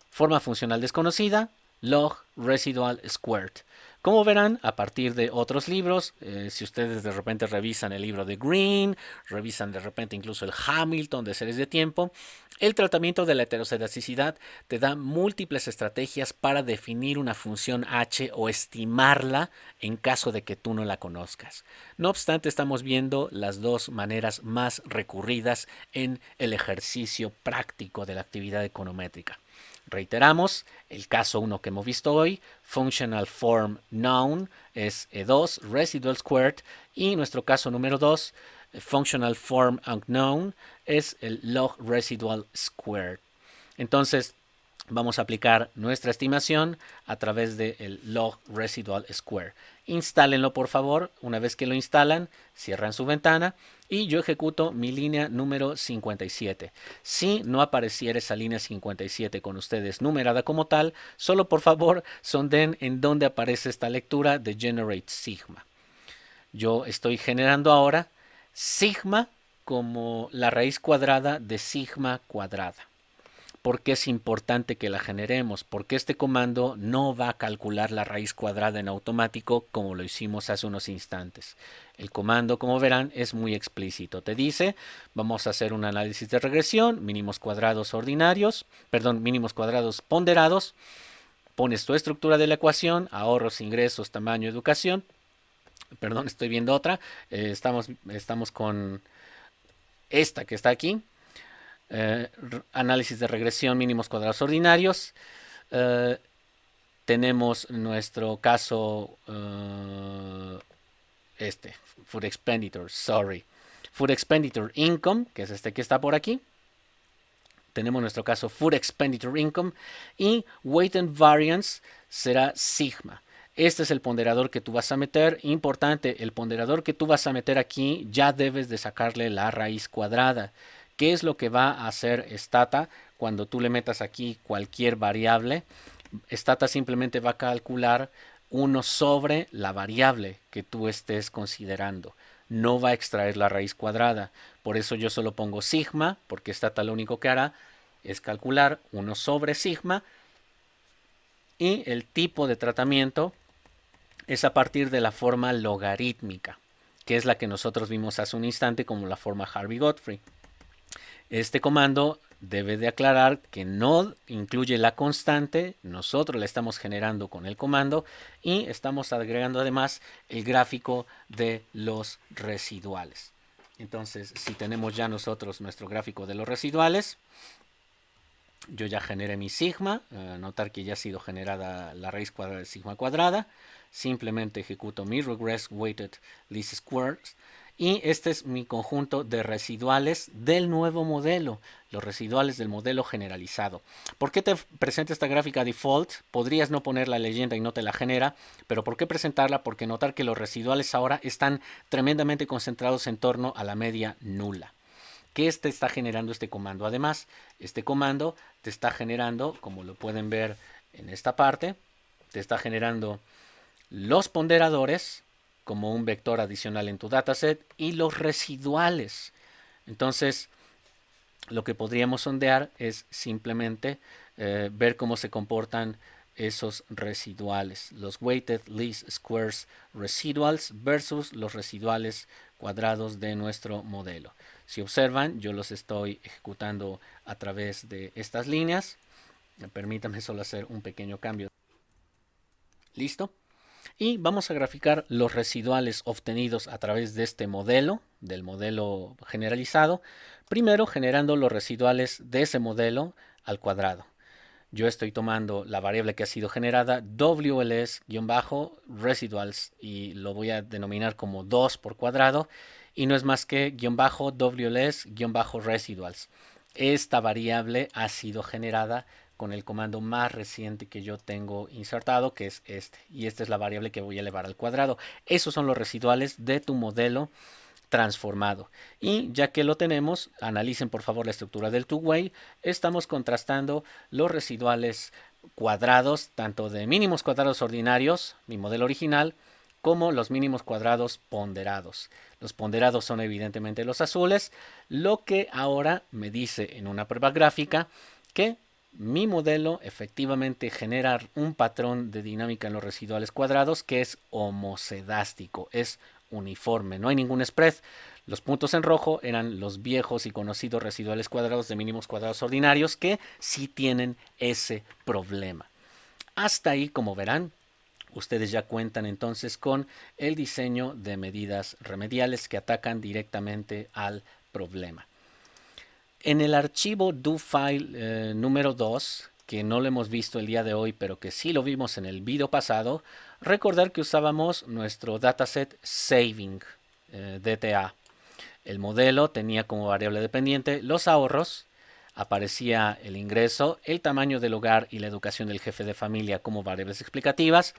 A: forma funcional desconocida, log residual squared. Como verán, a partir de otros libros, si ustedes de repente revisan el libro de Green, revisan de repente incluso el Hamilton de series de tiempo, el tratamiento de la heterocedaticidad te da múltiples estrategias para definir una función h o estimarla en caso de que tú no la conozcas. No obstante, estamos viendo las dos maneras más recurridas en el ejercicio práctico de la actividad econométrica. Reiteramos, el caso 1 que hemos visto hoy, Functional Form Known, es E2, Residual Squared, y nuestro caso número 2, Functional Form Unknown, es el Log Residual Squared. Entonces, vamos a aplicar nuestra estimación a través del Log Residual Square. Instálenlo, por favor. Una vez que lo instalan, cierran su ventana y yo ejecuto mi línea número 57. Si no apareciera esa línea 57 con ustedes numerada como tal, solo por favor sonden en dónde aparece esta lectura de Generate Sigma. Yo estoy generando ahora sigma como la raíz cuadrada de sigma cuadrada. ¿Por qué es importante que la generemos? Porque este comando no va a calcular la raíz cuadrada en automático como lo hicimos hace unos instantes. El comando, como verán, es muy explícito. Te dice, vamos a hacer un análisis de regresión, mínimos cuadrados ponderados. Pones tu estructura de la ecuación, ahorros, ingresos, tamaño, educación. Perdón, estoy viendo otra. Estamos con esta que está aquí. Análisis de regresión, mínimos cuadrados ordinarios. Tenemos nuestro caso Food Expenditure, Food Expenditure Income, que es este que está por aquí. Tenemos nuestro caso Food Expenditure Income y Weighted Variance será sigma. Este es el ponderador que tú vas a meter. Importante, el ponderador que tú vas a meter aquí ya debes de sacarle la raíz cuadrada. ¿Qué es lo que va a hacer Stata cuando tú le metas aquí cualquier variable? Stata simplemente va a calcular 1 sobre la variable que tú estés considerando. No va a extraer la raíz cuadrada. Por eso yo solo pongo sigma, porque Stata lo único que hará es calcular 1 sobre sigma. Y el tipo de tratamiento es a partir de la forma logarítmica, que es la que nosotros vimos hace un instante como la forma Harvey-Godfrey. Este comando debe de aclarar que no incluye la constante, nosotros la estamos generando con el comando y estamos agregando además el gráfico de los residuales. Entonces, si tenemos ya nosotros nuestro gráfico de los residuales, yo ya generé mi sigma, notar que ya ha sido generada la raíz cuadrada de sigma cuadrada, simplemente ejecuto mi regress weighted least squares. Y este es mi conjunto de residuales del nuevo modelo, los residuales del modelo generalizado. ¿Por qué te presenta esta gráfica default? Podrías no poner la leyenda y no te la genera, pero ¿por qué presentarla? Porque notar que los residuales ahora están tremendamente concentrados en torno a la media nula. ¿Qué te está generando este comando? Además, este comando te está generando, como lo pueden ver en esta parte, te está generando los ponderadores como un vector adicional en tu dataset y los residuales. Entonces, lo que podríamos sondear es simplemente ver cómo se comportan esos residuales, los weighted least squares residuals versus los residuales cuadrados de nuestro modelo. Si observan, yo los estoy ejecutando a través de estas líneas. Permítanme solo hacer un pequeño cambio. ¿Listo? Y vamos a graficar los residuales obtenidos a través de este modelo, del modelo generalizado. Primero generando los residuales de ese modelo al cuadrado. Yo estoy tomando la variable que ha sido generada, WLS-residuals, y lo voy a denominar como 2 por cuadrado, y no es más que WLS-residuals. Esta variable ha sido generada con el comando más reciente que yo tengo insertado, que es este, y esta es la variable que voy a elevar al cuadrado. Esos son los residuales de tu modelo transformado. Y ya que lo tenemos, analicen por favor la estructura del two-way. Estamos contrastando los residuales cuadrados, tanto de mínimos cuadrados ordinarios, mi modelo original, como los mínimos cuadrados ponderados. Los ponderados son evidentemente los azules, lo que ahora me dice en una prueba gráfica que mi modelo efectivamente genera un patrón de dinámica en los residuales cuadrados que es homocedástico, es uniforme, no hay ningún spread. Los puntos en rojo eran los viejos y conocidos residuales cuadrados de mínimos cuadrados ordinarios que sí tienen ese problema. Hasta ahí, como verán, ustedes ya cuentan entonces con el diseño de medidas remediales que atacan directamente al problema. En el archivo do-file número 2, que no lo hemos visto el día de hoy, pero que sí lo vimos en el video pasado, recordar que usábamos nuestro dataset saving DTA. El modelo tenía como variable dependiente los ahorros, aparecía el ingreso, el tamaño del hogar y la educación del jefe de familia como variables explicativas.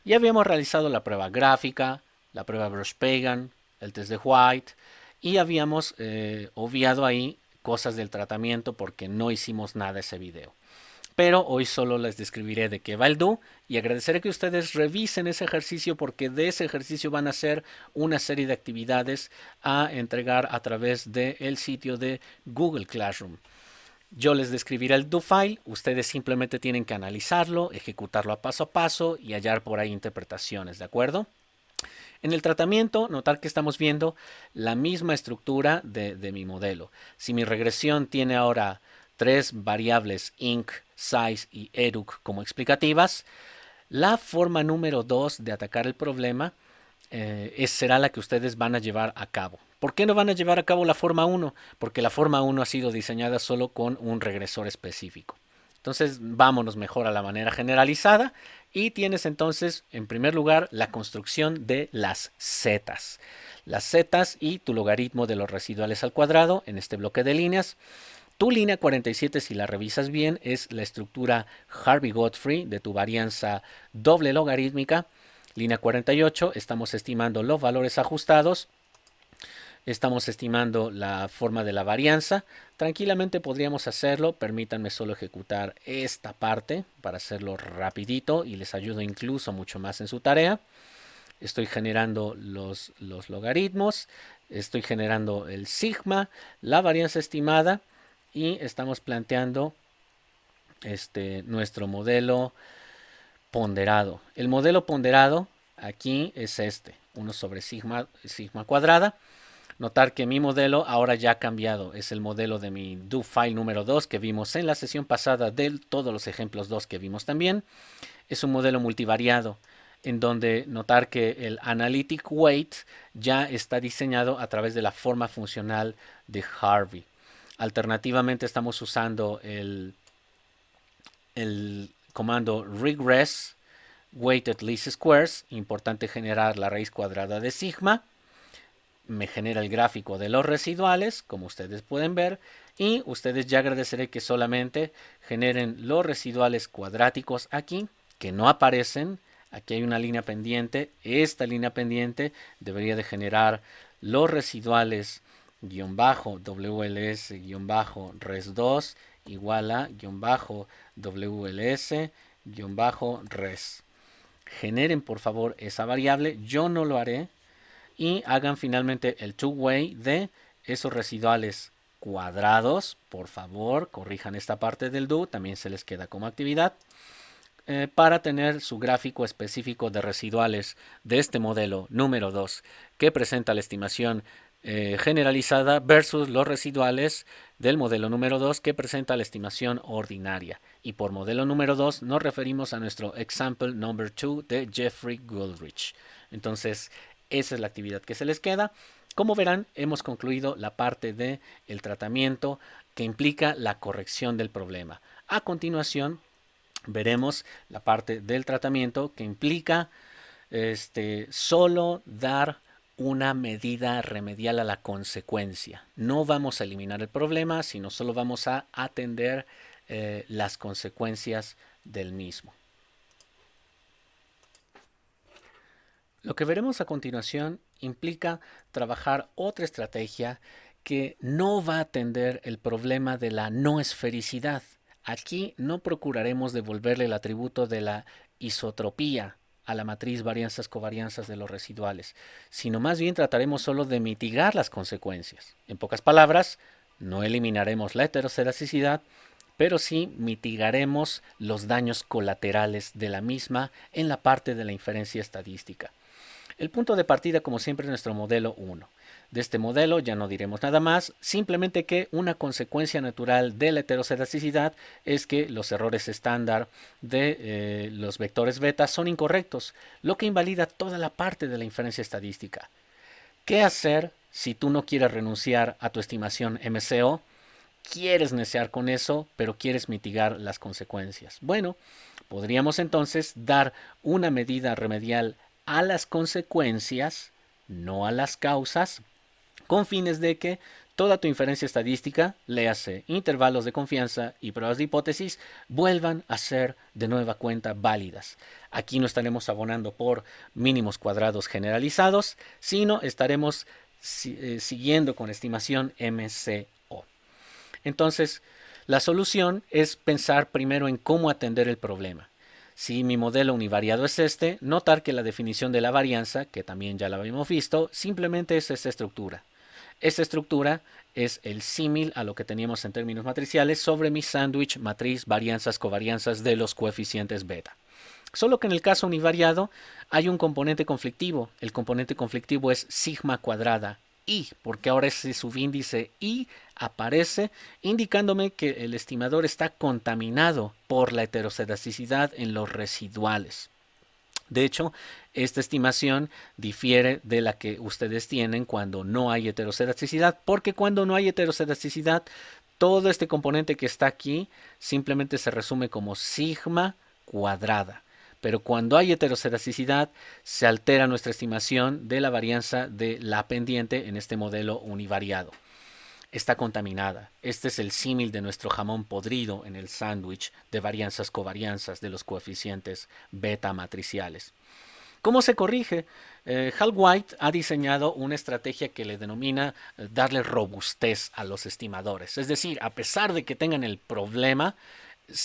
A: Y habíamos realizado la prueba gráfica, la prueba Brush-Pagan, el test de White y habíamos obviado ahí cosas del tratamiento porque no hicimos nada ese video. Pero hoy solo les describiré de qué va el do y agradeceré que ustedes revisen ese ejercicio porque de ese ejercicio van a hacer una serie de actividades a entregar a través del sitio de Google Classroom. Yo les describiré el do file, ustedes simplemente tienen que analizarlo, ejecutarlo a paso y hallar por ahí interpretaciones, ¿de acuerdo? En el tratamiento, notar que estamos viendo la misma estructura de mi modelo. Si mi regresión tiene ahora tres variables inc, size y educ como explicativas, la forma número 2 de atacar el problema será la que ustedes van a llevar a cabo. ¿Por qué no van a llevar a cabo la forma 1? Porque la forma 1 ha sido diseñada solo con un regresor específico. Entonces vámonos mejor a la manera generalizada y tienes entonces en primer lugar la construcción de las zetas. Las zetas y tu logaritmo de los residuales al cuadrado en este bloque de líneas. Tu línea 47, si la revisas bien, es la estructura Harvey-Godfrey de tu varianza doble logarítmica. Línea 48, estamos estimando los valores ajustados. Estamos estimando la forma de la varianza. Tranquilamente podríamos hacerlo. Permítanme solo ejecutar esta parte para hacerlo rapidito y les ayudo incluso mucho más en su tarea. Estoy generando los logaritmos. Estoy generando el sigma, la varianza estimada y estamos planteando nuestro modelo ponderado. El modelo ponderado aquí es 1 sobre sigma cuadrada. Notar que mi modelo ahora ya ha cambiado. Es el modelo de mi do file número 2 que vimos en la sesión pasada de todos los ejemplos 2 que vimos también. Es un modelo multivariado en donde notar que el analytic weight ya está diseñado a través de la forma funcional de Harvey. Alternativamente estamos usando el comando regress weighted least squares. Importante generar la raíz cuadrada de sigma. Me genera el gráfico de los residuales, como ustedes pueden ver, y ustedes ya agradeceré que solamente generen los residuales cuadráticos aquí, que no aparecen. Aquí hay una línea pendiente. Esta línea pendiente debería de generar los residuales guión bajo WLS guión bajo res2 igual a guión bajo WLS guión bajo res. Generen por favor esa variable. Yo no lo haré. Y hagan finalmente el two-way de esos residuales cuadrados. Por favor, corrijan esta parte del do, también se les queda como actividad. Para tener su gráfico específico de residuales de este modelo número 2 que presenta la estimación generalizada versus los residuales del modelo número 2 que presenta la estimación ordinaria. Y por modelo número 2 nos referimos a nuestro example number 2 de Jeffrey Goodrich. Entonces, esa es la actividad que se les queda. Como verán, hemos concluido la parte del tratamiento que implica la corrección del problema. A continuación, veremos la parte del tratamiento que implica solo dar una medida remedial a la consecuencia. No vamos a eliminar el problema, sino solo vamos a atender las consecuencias del mismo. Lo que veremos a continuación implica trabajar otra estrategia que no va a atender el problema de la no esfericidad. Aquí no procuraremos devolverle el atributo de la isotropía a la matriz varianzas-covarianzas de los residuales, sino más bien trataremos solo de mitigar las consecuencias. En pocas palabras, no eliminaremos la heterocerasticidad, pero sí mitigaremos los daños colaterales de la misma en la parte de la inferencia estadística. El punto de partida, como siempre, es nuestro modelo 1. De este modelo ya no diremos nada más, simplemente que una consecuencia natural de la heteroscedasticidad es que los errores estándar de los vectores beta son incorrectos, lo que invalida toda la parte de la inferencia estadística. ¿Qué hacer si tú no quieres renunciar a tu estimación MCO? Quieres necear con eso, pero quieres mitigar las consecuencias. Bueno, podríamos entonces dar una medida remedial a las consecuencias, no a las causas, con fines de que toda tu inferencia estadística, léase intervalos de confianza y pruebas de hipótesis, vuelvan a ser de nueva cuenta válidas. Aquí no estaremos abonando por mínimos cuadrados generalizados, sino estaremos siguiendo con estimación MCO. Entonces, la solución es pensar primero en cómo atender el problema. Si mi modelo univariado es este, notar que la definición de la varianza, que también ya la habíamos visto, simplemente es esta estructura. Esta estructura es el símil a lo que teníamos en términos matriciales sobre mi sándwich matriz varianzas covarianzas de los coeficientes beta. Solo que en el caso univariado hay un componente conflictivo. El componente conflictivo es sigma cuadrada I, porque ahora ese subíndice I aparece indicándome que el estimador está contaminado por la heteroscedasticidad en los residuales. De hecho, esta estimación difiere de la que ustedes tienen cuando no hay heteroscedasticidad, porque cuando no hay heteroscedasticidad, todo este componente que está aquí simplemente se resume como sigma cuadrada. Pero cuando hay heteroscedasticidad, se altera nuestra estimación de la varianza de la pendiente en este modelo univariado. Está contaminada. Este es el símil de nuestro jamón podrido en el sándwich de varianzas covarianzas de los coeficientes beta matriciales. ¿Cómo se corrige? Hal White ha diseñado una estrategia que le denomina darle robustez a los estimadores. Es decir, a pesar de que tengan el problema,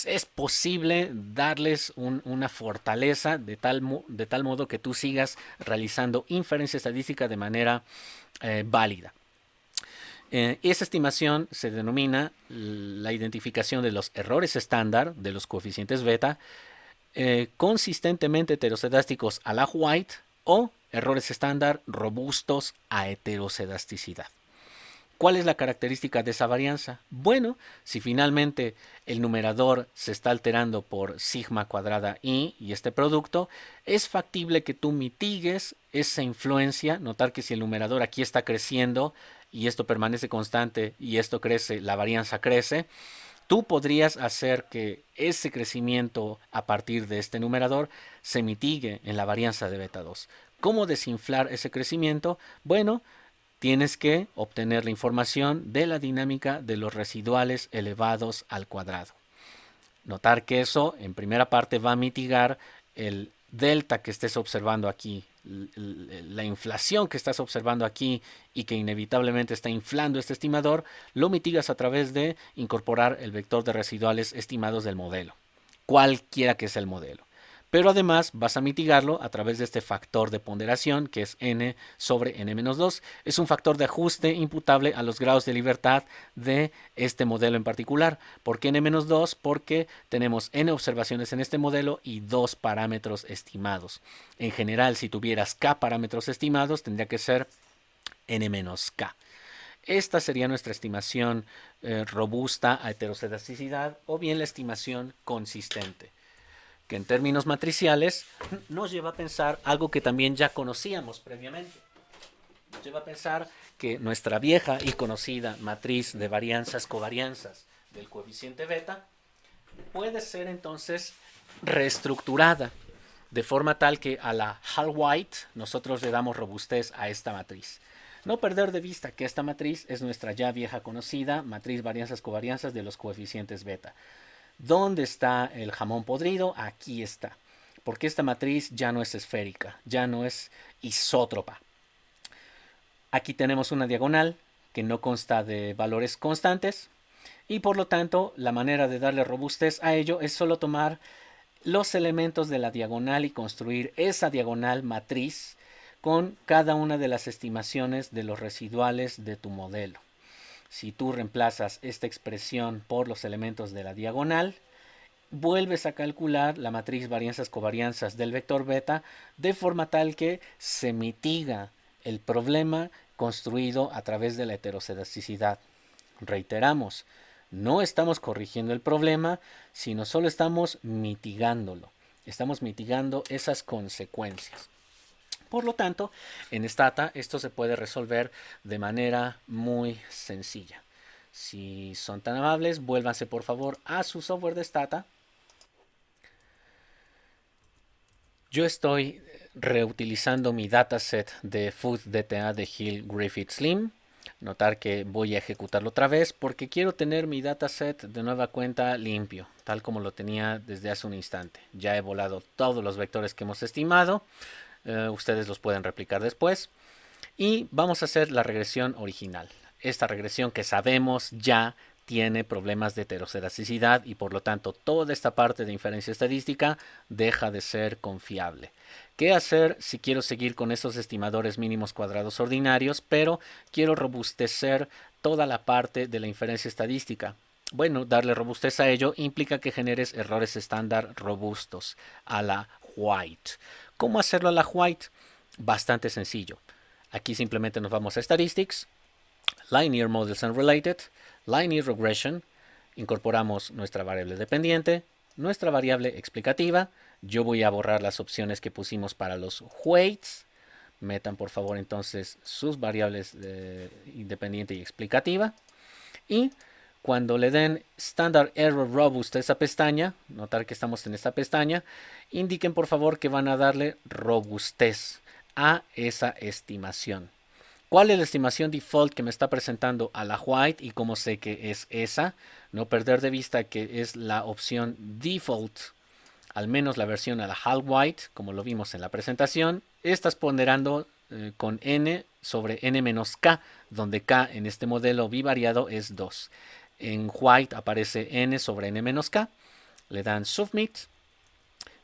A: es posible darles una fortaleza de tal modo que tú sigas realizando inferencia estadística de manera válida. Esa estimación se denomina la identificación de los errores estándar de los coeficientes beta consistentemente heterocedásticos a la White o errores estándar robustos a heterocedasticidad. ¿Cuál es la característica de esa varianza? Bueno, si finalmente el numerador se está alterando por sigma cuadrada I y este producto, es factible que tú mitigues esa influencia. Notar que si el numerador aquí está creciendo y esto permanece constante y esto crece, la varianza crece. Tú podrías hacer que ese crecimiento a partir de este numerador se mitigue en la varianza de beta 2. ¿Cómo desinflar ese crecimiento? Bueno, tienes que obtener la información de la dinámica de los residuales elevados al cuadrado. Notar que eso en primera parte va a mitigar el delta que estés observando aquí, la inflación que estás observando aquí y que inevitablemente está inflando este estimador, lo mitigas a través de incorporar el vector de residuales estimados del modelo, cualquiera que sea el modelo. Pero además vas a mitigarlo a través de este factor de ponderación que es n sobre n-2. Es un factor de ajuste imputable a los grados de libertad de este modelo en particular. ¿Por qué n-2? Porque tenemos n observaciones en este modelo y 2 parámetros estimados. En general, si tuvieras k parámetros estimados, tendría que ser n-k. Esta sería nuestra estimación robusta a heteroscedasticidad o bien la estimación consistente, que en términos matriciales nos lleva a pensar algo que también ya conocíamos previamente. Nos lleva a pensar que nuestra vieja y conocida matriz de varianzas covarianzas del coeficiente beta puede ser entonces reestructurada de forma tal que a la Hall-White nosotros le damos robustez a esta matriz. No perder de vista que esta matriz es nuestra ya vieja conocida matriz varianzas covarianzas de los coeficientes beta. ¿Dónde está el jamón podrido? Aquí está. Porque esta matriz ya no es esférica, ya no es isótropa. Aquí tenemos una diagonal que no consta de valores constantes y por lo tanto la manera de darle robustez a ello es solo tomar los elementos de la diagonal y construir esa diagonal matriz con cada una de las estimaciones de los residuales de tu modelo. Si tú reemplazas esta expresión por los elementos de la diagonal, vuelves a calcular la matriz varianzas-covarianzas del vector beta de forma tal que se mitiga el problema construido a través de la heteroscedasticidad. Reiteramos, no estamos corrigiendo el problema, sino solo estamos mitigándolo. Estamos mitigando esas consecuencias. Por lo tanto, en Stata esto se puede resolver de manera muy sencilla. Si son tan amables, vuélvanse por favor a su software de Stata. Yo estoy reutilizando mi dataset de FoodDTA de Hill Griffith Slim. Notar que voy a ejecutarlo otra vez porque quiero tener mi dataset de nueva cuenta limpio, tal como lo tenía desde hace un instante. Ya he volado todos los vectores que hemos estimado. Ustedes los pueden replicar después. Y vamos a hacer la regresión original. Esta regresión que sabemos ya tiene problemas de heteroscedasticidad y por lo tanto toda esta parte de inferencia estadística deja de ser confiable. ¿Qué hacer si quiero seguir con estos estimadores mínimos cuadrados ordinarios, pero quiero robustecer toda la parte de la inferencia estadística? Bueno, darle robustez a ello implica que generes errores estándar robustos a la White. ¿Cómo hacerlo a la White? Bastante sencillo. Aquí simplemente nos vamos a Statistics, Linear Models and Related, Linear Regression, incorporamos nuestra variable dependiente, nuestra variable explicativa. Yo voy a borrar las opciones que pusimos para los weights. Metan por favor entonces sus variables independiente y explicativa. Y cuando le den Standard Error Robust a esa pestaña, notar que estamos en esta pestaña, indiquen por favor que van a darle robustez a esa estimación. ¿Cuál es la estimación default que me está presentando a la White y cómo sé que es esa? No perder de vista que es la opción default, al menos la versión a la Hal White, como lo vimos en la presentación. Estás ponderando con n sobre n-k, donde k en este modelo bivariado es 2. En White aparece n sobre n-k. Le dan Submit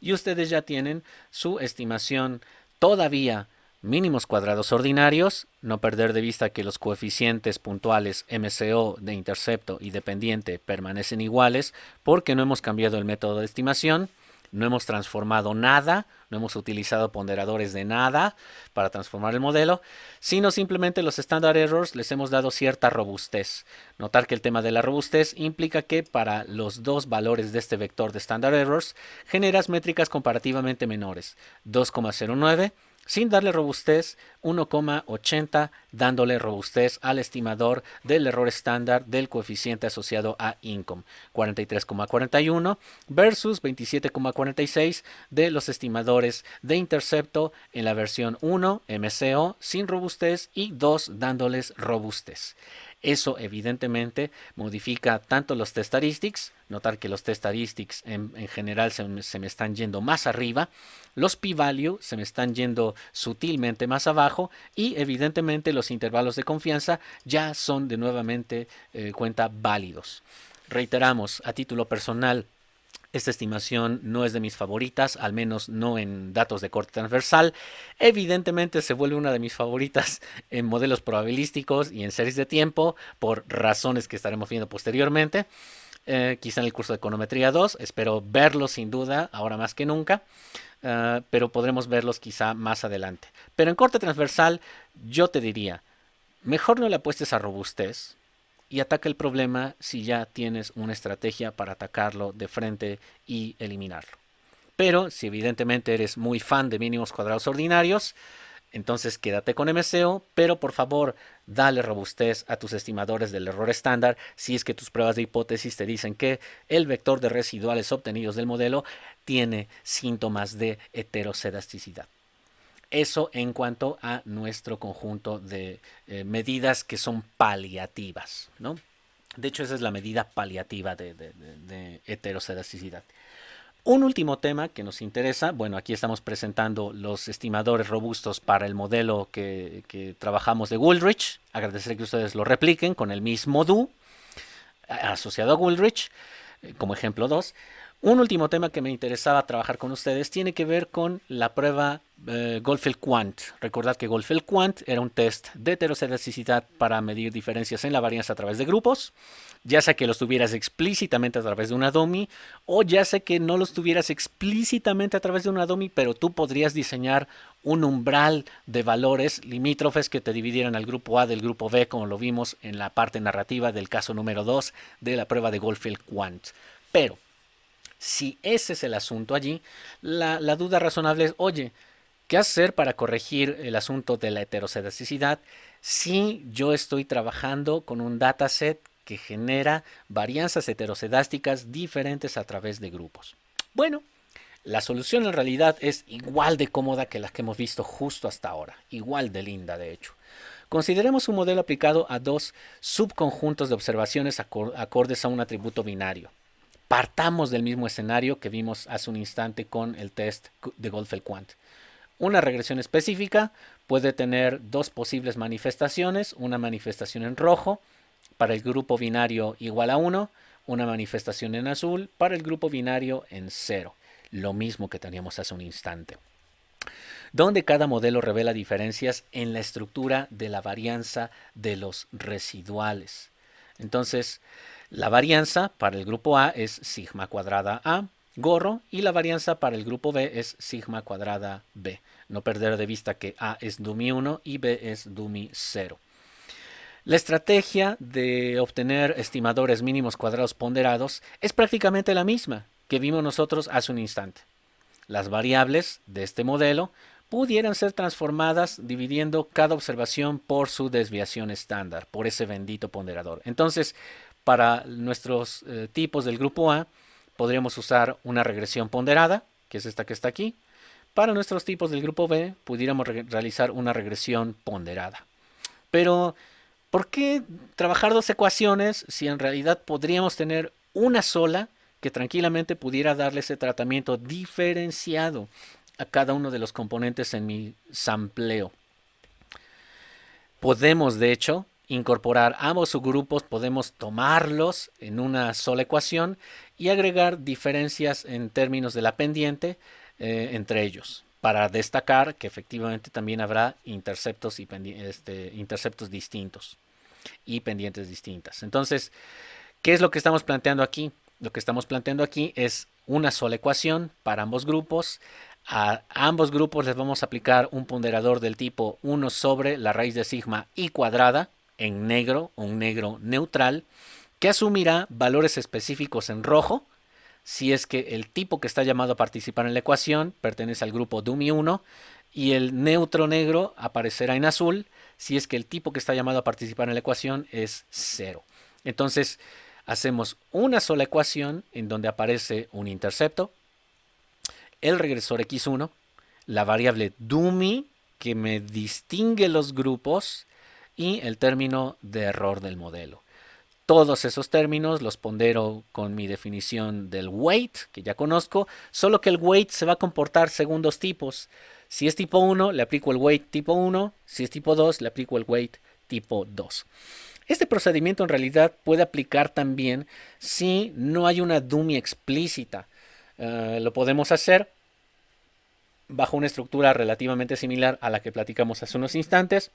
A: y ustedes ya tienen su estimación todavía mínimos cuadrados ordinarios. No perder de vista que los coeficientes puntuales MCO de intercepto y dependiente permanecen iguales porque no hemos cambiado el método de estimación, no hemos transformado nada, no hemos utilizado ponderadores de nada para transformar el modelo, sino simplemente los standard errors les hemos dado cierta robustez. Notar que el tema de la robustez implica que para los dos valores de este vector de standard errors generas métricas comparativamente menores, 2,09 sin darle robustez, 1,80 dándole robustez al estimador del error estándar del coeficiente asociado a income, 43,41 versus 27,46 de los estimadores de intercepto en la versión 1 MCO sin robustez y 2 dándoles robustez. Eso evidentemente modifica tanto los test statistics, notar que los test statistics en general se me están yendo más arriba, los p-value se me están yendo sutilmente más abajo y evidentemente los intervalos de confianza ya son de nuevamente cuenta válidos. Reiteramos, a título personal, esta estimación no es de mis favoritas, al menos no en datos de corte transversal. Evidentemente se vuelve una de mis favoritas en modelos probabilísticos y en series de tiempo por razones que estaremos viendo posteriormente. Quizá en el curso de econometría 2, espero verlos sin duda, ahora más que nunca, pero podremos verlos quizá más adelante. Pero en corte transversal yo te diría, mejor no le apuestes a robustez y ataca el problema si ya tienes una estrategia para atacarlo de frente y eliminarlo. Pero si evidentemente eres muy fan de mínimos cuadrados ordinarios, entonces quédate con MCO, pero por favor dale robustez a tus estimadores del error estándar si es que tus pruebas de hipótesis te dicen que el vector de residuales obtenidos del modelo tiene síntomas de heteroscedasticidad. Eso en cuanto a nuestro conjunto de medidas que son paliativas, ¿no? De hecho, esa es la medida paliativa de heteroscedasticidad. Un último tema que nos interesa, bueno, aquí estamos presentando los estimadores robustos para el modelo que trabajamos de Wooldridge. Agradeceré que ustedes lo repliquen con el mismo do asociado a Wooldridge, como ejemplo 2. Un último tema que me interesaba trabajar con ustedes tiene que ver con la prueba Goldfield-Quant. Recordad que Goldfield-Quant era un test de heteroscedasticidad para medir diferencias en la varianza a través de grupos, ya sea que los tuvieras explícitamente a través de una dummy o ya sea que no los tuvieras explícitamente a través de una dummy, pero tú podrías diseñar un umbral de valores limítrofes que te dividieran al grupo A del grupo B, como lo vimos en la parte narrativa del caso número 2 de la prueba de Goldfield-Quant. Pero si ese es el asunto allí, la duda razonable es, oye, ¿qué hacer para corregir el asunto de la heteroscedasticidad si yo estoy trabajando con un dataset que genera varianzas heteroscedásticas diferentes a través de grupos? Bueno, la solución en realidad es igual de cómoda que la que hemos visto justo hasta ahora, igual de linda de hecho. Consideremos un modelo aplicado a dos subconjuntos de observaciones acordes a un atributo binario. Partamos del mismo escenario que vimos hace un instante con el test de Goldfield-Quant. Una regresión específica puede tener dos posibles manifestaciones, una manifestación en rojo para el grupo binario igual a 1, una manifestación en azul para el grupo binario en 0, lo mismo que teníamos hace un instante, donde cada modelo revela diferencias en la estructura de la varianza de los residuales. Entonces, la varianza para el grupo A es sigma cuadrada A, gorro, y la varianza para el grupo B es sigma cuadrada B. No perder de vista que A es dummy 1 y B es dummy 0. La estrategia de obtener estimadores mínimos cuadrados ponderados es prácticamente la misma que vimos nosotros hace un instante. Las variables de este modelo pudieran ser transformadas dividiendo cada observación por su desviación estándar, por ese bendito ponderador. Entonces, para nuestros tipos del grupo A, podríamos usar una regresión ponderada, que es esta que está aquí. Para nuestros tipos del grupo B, pudiéramos realizar una regresión ponderada. Pero, ¿por qué trabajar dos ecuaciones si en realidad podríamos tener una sola que tranquilamente pudiera darle ese tratamiento diferenciado a cada uno de los componentes en mi sampleo? Podemos, de hecho, incorporar ambos subgrupos, podemos tomarlos en una sola ecuación y agregar diferencias en términos de la pendiente entre ellos, para destacar que efectivamente también habrá interceptos, interceptos distintos y pendientes distintas. Entonces, ¿qué es lo que estamos planteando aquí? Lo que estamos planteando aquí es una sola ecuación para ambos grupos. A ambos grupos les vamos a aplicar un ponderador del tipo 1 sobre la raíz de sigma y cuadrada en negro, un negro neutral, que asumirá valores específicos en rojo si es que el tipo que está llamado a participar en la ecuación pertenece al grupo dummy 1 y el neutro negro aparecerá en azul si es que el tipo que está llamado a participar en la ecuación es 0. Entonces, hacemos una sola ecuación en donde aparece un intercepto, el regresor x1, la variable dummy que me distingue los grupos y el término de error del modelo. Todos esos términos los pondero con mi definición del weight, que ya conozco, solo que el weight se va a comportar según dos tipos. Si es tipo 1, le aplico el weight tipo 1, si es tipo 2, le aplico el weight tipo 2. Este procedimiento en realidad puede aplicar también si no hay una dummy explícita. Lo podemos hacer bajo una estructura relativamente similar a la que platicamos hace unos instantes.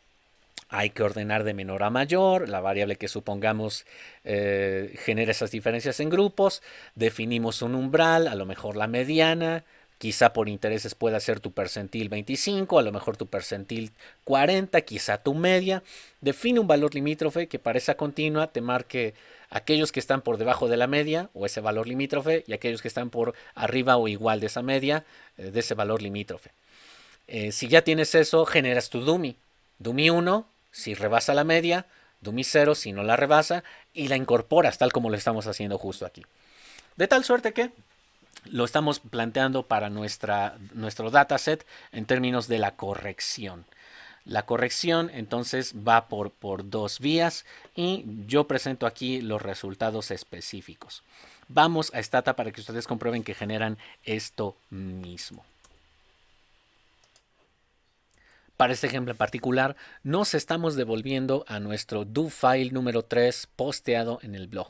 A: Hay que ordenar de menor a mayor, la variable que supongamos genera esas diferencias en grupos, definimos un umbral, a lo mejor la mediana, quizá por intereses pueda ser tu percentil 25, a lo mejor tu percentil 40, quizá tu media. Define un valor limítrofe que para esa continua te marque aquellos que están por debajo de la media o ese valor limítrofe y aquellos que están por arriba o igual de esa media, de ese valor limítrofe. Si ya tienes eso, generas tu dummy. Dummy 1, si rebasa la media, dummy 0 si no la rebasa, y la incorporas tal como lo estamos haciendo justo aquí. De tal suerte que lo estamos planteando para nuestro dataset en términos de la corrección. La corrección entonces va por dos vías y yo presento aquí los resultados específicos. Vamos a Stata para que ustedes comprueben que generan esto mismo. Para este ejemplo en particular, nos estamos devolviendo a nuestro do file número 3 posteado en el blog,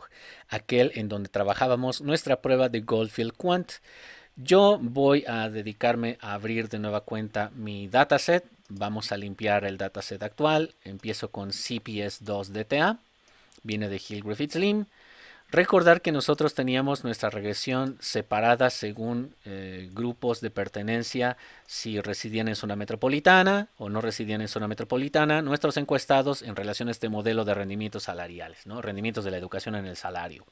A: aquel en donde trabajábamos nuestra prueba de Goldfield Quant. Yo voy a dedicarme a abrir de nueva cuenta mi dataset. Vamos a limpiar el dataset actual. Empiezo con CPS2DTA. Viene de Hill Griffiths Lim. Recordar que nosotros teníamos nuestra regresión separada según grupos de pertenencia, si residían en zona metropolitana o no residían en zona metropolitana, nuestros encuestados en relación a este modelo de rendimientos salariales, ¿no? Rendimientos de la educación en el salario.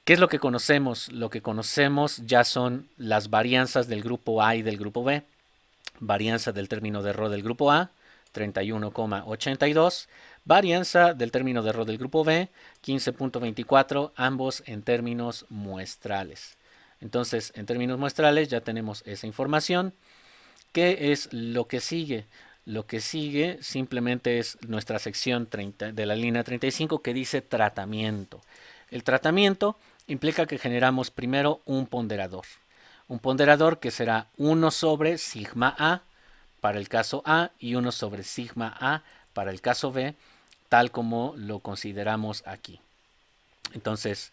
A: ¿Qué es lo que conocemos? Lo que conocemos ya son las varianzas del grupo A y del grupo B. Varianza del término de error del grupo A, 31,82. Varianza del término de error del grupo B, 15,24, ambos en términos muestrales. Entonces, en términos muestrales ya tenemos esa información. ¿Qué es lo que sigue? Lo que sigue simplemente es nuestra sección 30 de la línea 35 que dice tratamiento. El tratamiento implica que generamos primero un ponderador. Un ponderador que será 1 sobre sigma A para el caso A y 1 sobre sigma A para el caso B, tal como lo consideramos aquí. Entonces,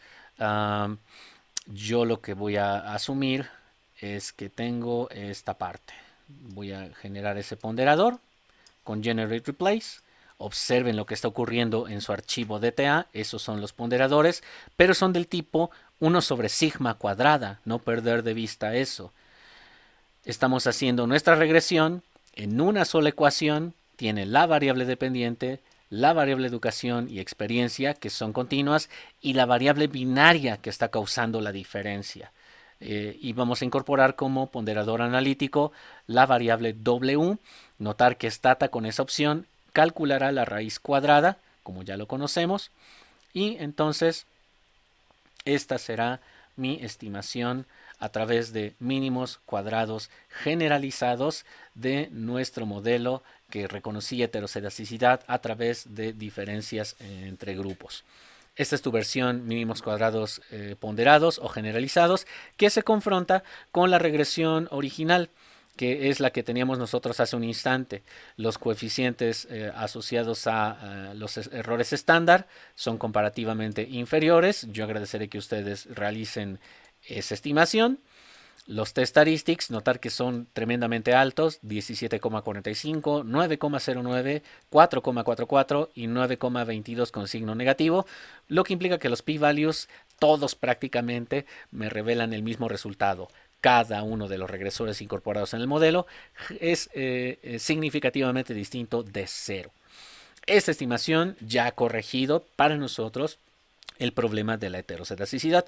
A: yo lo que voy a asumir es que tengo esta parte. Voy a generar ese ponderador con Generate Replace. Observen lo que está ocurriendo en su archivo DTA. Esos son los ponderadores, pero son del tipo 1 sobre sigma cuadrada. No perder de vista eso. Estamos haciendo nuestra regresión en una sola ecuación. Tiene la variable dependiente, la variable educación y experiencia, que son continuas, y la variable binaria que está causando la diferencia. Y vamos a incorporar como ponderador analítico la variable W. Notar que Stata con esa opción calculará la raíz cuadrada, como ya lo conocemos, y entonces esta será mi estimación a través de mínimos cuadrados generalizados de nuestro modelo que reconocía heterocedasicidad a través de diferencias entre grupos. Esta es tu versión mínimos cuadrados ponderados o generalizados que se confronta con la regresión original, que es la que teníamos nosotros hace un instante. Los coeficientes asociados a los errores estándar son comparativamente inferiores. Yo agradeceré que ustedes realicen esa estimación. Los test statistics, notar que son tremendamente altos, 17,45, 9,09, 4,44 y 9,22 con signo negativo, lo que implica que los p-values, todos prácticamente, me revelan el mismo resultado. Cada uno de los regresores incorporados en el modelo es significativamente distinto de 0. Esta estimación ya ha corregido para nosotros el problema de la heterocedasicidad.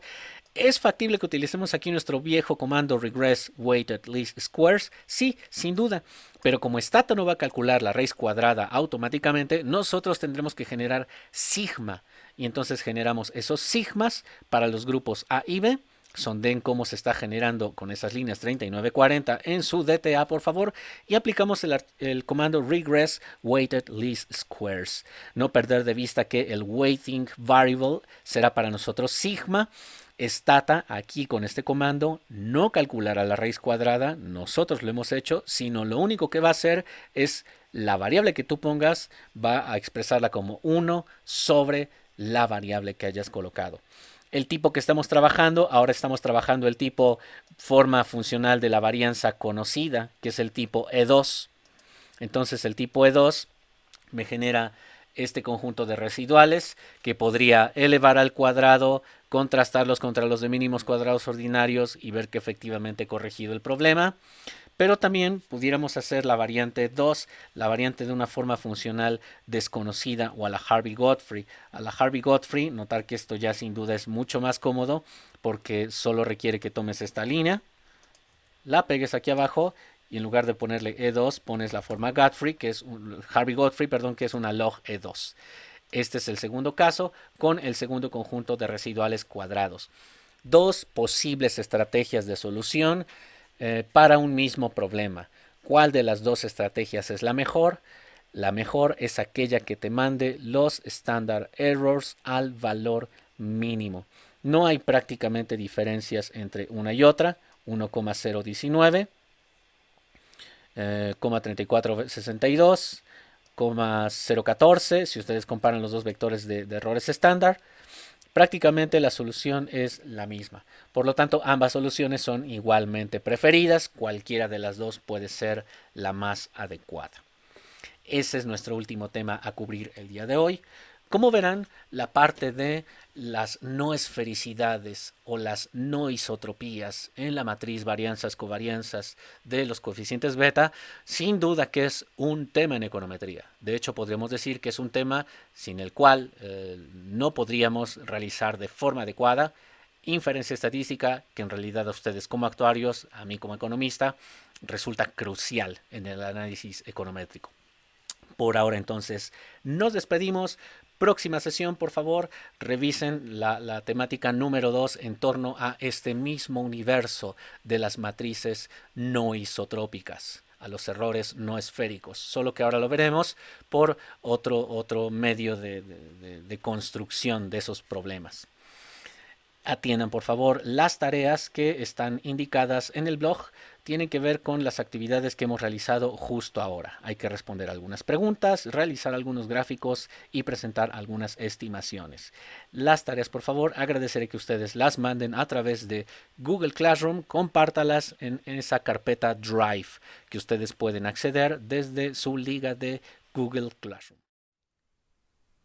A: ¿Es factible que utilicemos aquí nuestro viejo comando regress weighted least squares? Sí, sin duda. Pero como Stata no va a calcular la raíz cuadrada automáticamente, nosotros tendremos que generar sigma. Y entonces generamos esos sigmas para los grupos A y B. Sonden cómo se está generando con esas líneas 3940 en su DTA, por favor, y aplicamos el comando regress weighted least squares. No perder de vista que el weighting variable será para nosotros sigma. Stata aquí con este comando no calculará la raíz cuadrada, nosotros lo hemos hecho, sino lo único que va a hacer es la variable que tú pongas va a expresarla como 1 sobre la variable que hayas colocado. El tipo que estamos trabajando, ahora estamos trabajando el tipo forma funcional de la varianza conocida, que es el tipo E2. Entonces el tipo E2 me genera este conjunto de residuales que podría elevar al cuadrado, contrastarlos contra los de mínimos cuadrados ordinarios y ver que efectivamente he corregido el problema. Pero también pudiéramos hacer la variante 2, la variante de una forma funcional desconocida o a la Harvey-Godfrey. A la Harvey-Godfrey, notar que esto ya sin duda es mucho más cómodo porque solo requiere que tomes esta línea, la pegues aquí abajo y en lugar de ponerle E2 pones la forma Godfrey, que es Harvey-Godfrey, perdón, que es una log E2. Este es el segundo caso con el segundo conjunto de residuales cuadrados. Dos posibles estrategias de solución para un mismo problema. ¿Cuál de las dos estrategias es la mejor? La mejor es aquella que te mande los standard errors al valor mínimo. No hay prácticamente diferencias entre una y otra. 1,019 0,3462, 0,014, si ustedes comparan los dos vectores de errores estándar. Prácticamente la solución es la misma. Por lo tanto, ambas soluciones son igualmente preferidas. Cualquiera de las dos puede ser la más adecuada. Ese es nuestro último tema a cubrir el día de hoy. Como verán, la parte de las no esfericidades o las no isotropías en la matriz varianzas covarianzas de los coeficientes beta, sin duda que es un tema en econometría. De hecho, podríamos decir que es un tema sin el cual no podríamos realizar de forma adecuada inferencia estadística, que en realidad a ustedes como actuarios, a mí como economista, resulta crucial en el análisis econométrico. Por ahora entonces nos despedimos. Próxima sesión, por favor, revisen la temática número 2 en torno a este mismo universo de las matrices no isotrópicas, a los errores no esféricos, solo que ahora lo veremos por otro medio de construcción de esos problemas. Atiendan por favor las tareas que están indicadas en el blog. Tienen que ver con las actividades que hemos realizado justo ahora. Hay que responder algunas preguntas, realizar algunos gráficos y presentar algunas estimaciones. Las tareas, por favor, agradeceré que ustedes las manden a través de Google Classroom. Compártalas en esa carpeta Drive que ustedes pueden acceder desde su liga de Google Classroom.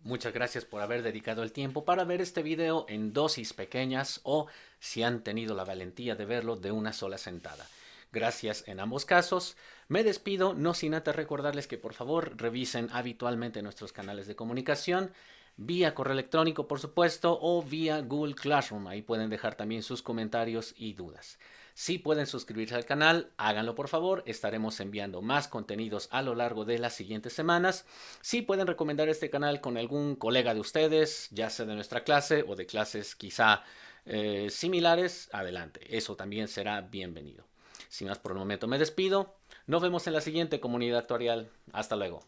A: Muchas gracias por haber dedicado el tiempo para ver este video en dosis pequeñas o, si han tenido la valentía de verlo, de una sola sentada. Gracias en ambos casos. Me despido, no sin antes recordarles que por favor revisen habitualmente nuestros canales de comunicación, vía correo electrónico por supuesto, o vía Google Classroom. Ahí pueden dejar también sus comentarios y dudas. Si pueden suscribirse al canal, háganlo por favor. Estaremos enviando más contenidos a lo largo de las siguientes semanas. Si pueden recomendar este canal con algún colega de ustedes, ya sea de nuestra clase o de clases quizá similares, adelante. Eso también será bienvenido. Sin más por el momento me despido. Nos vemos en la siguiente comunidad actuarial. Hasta luego.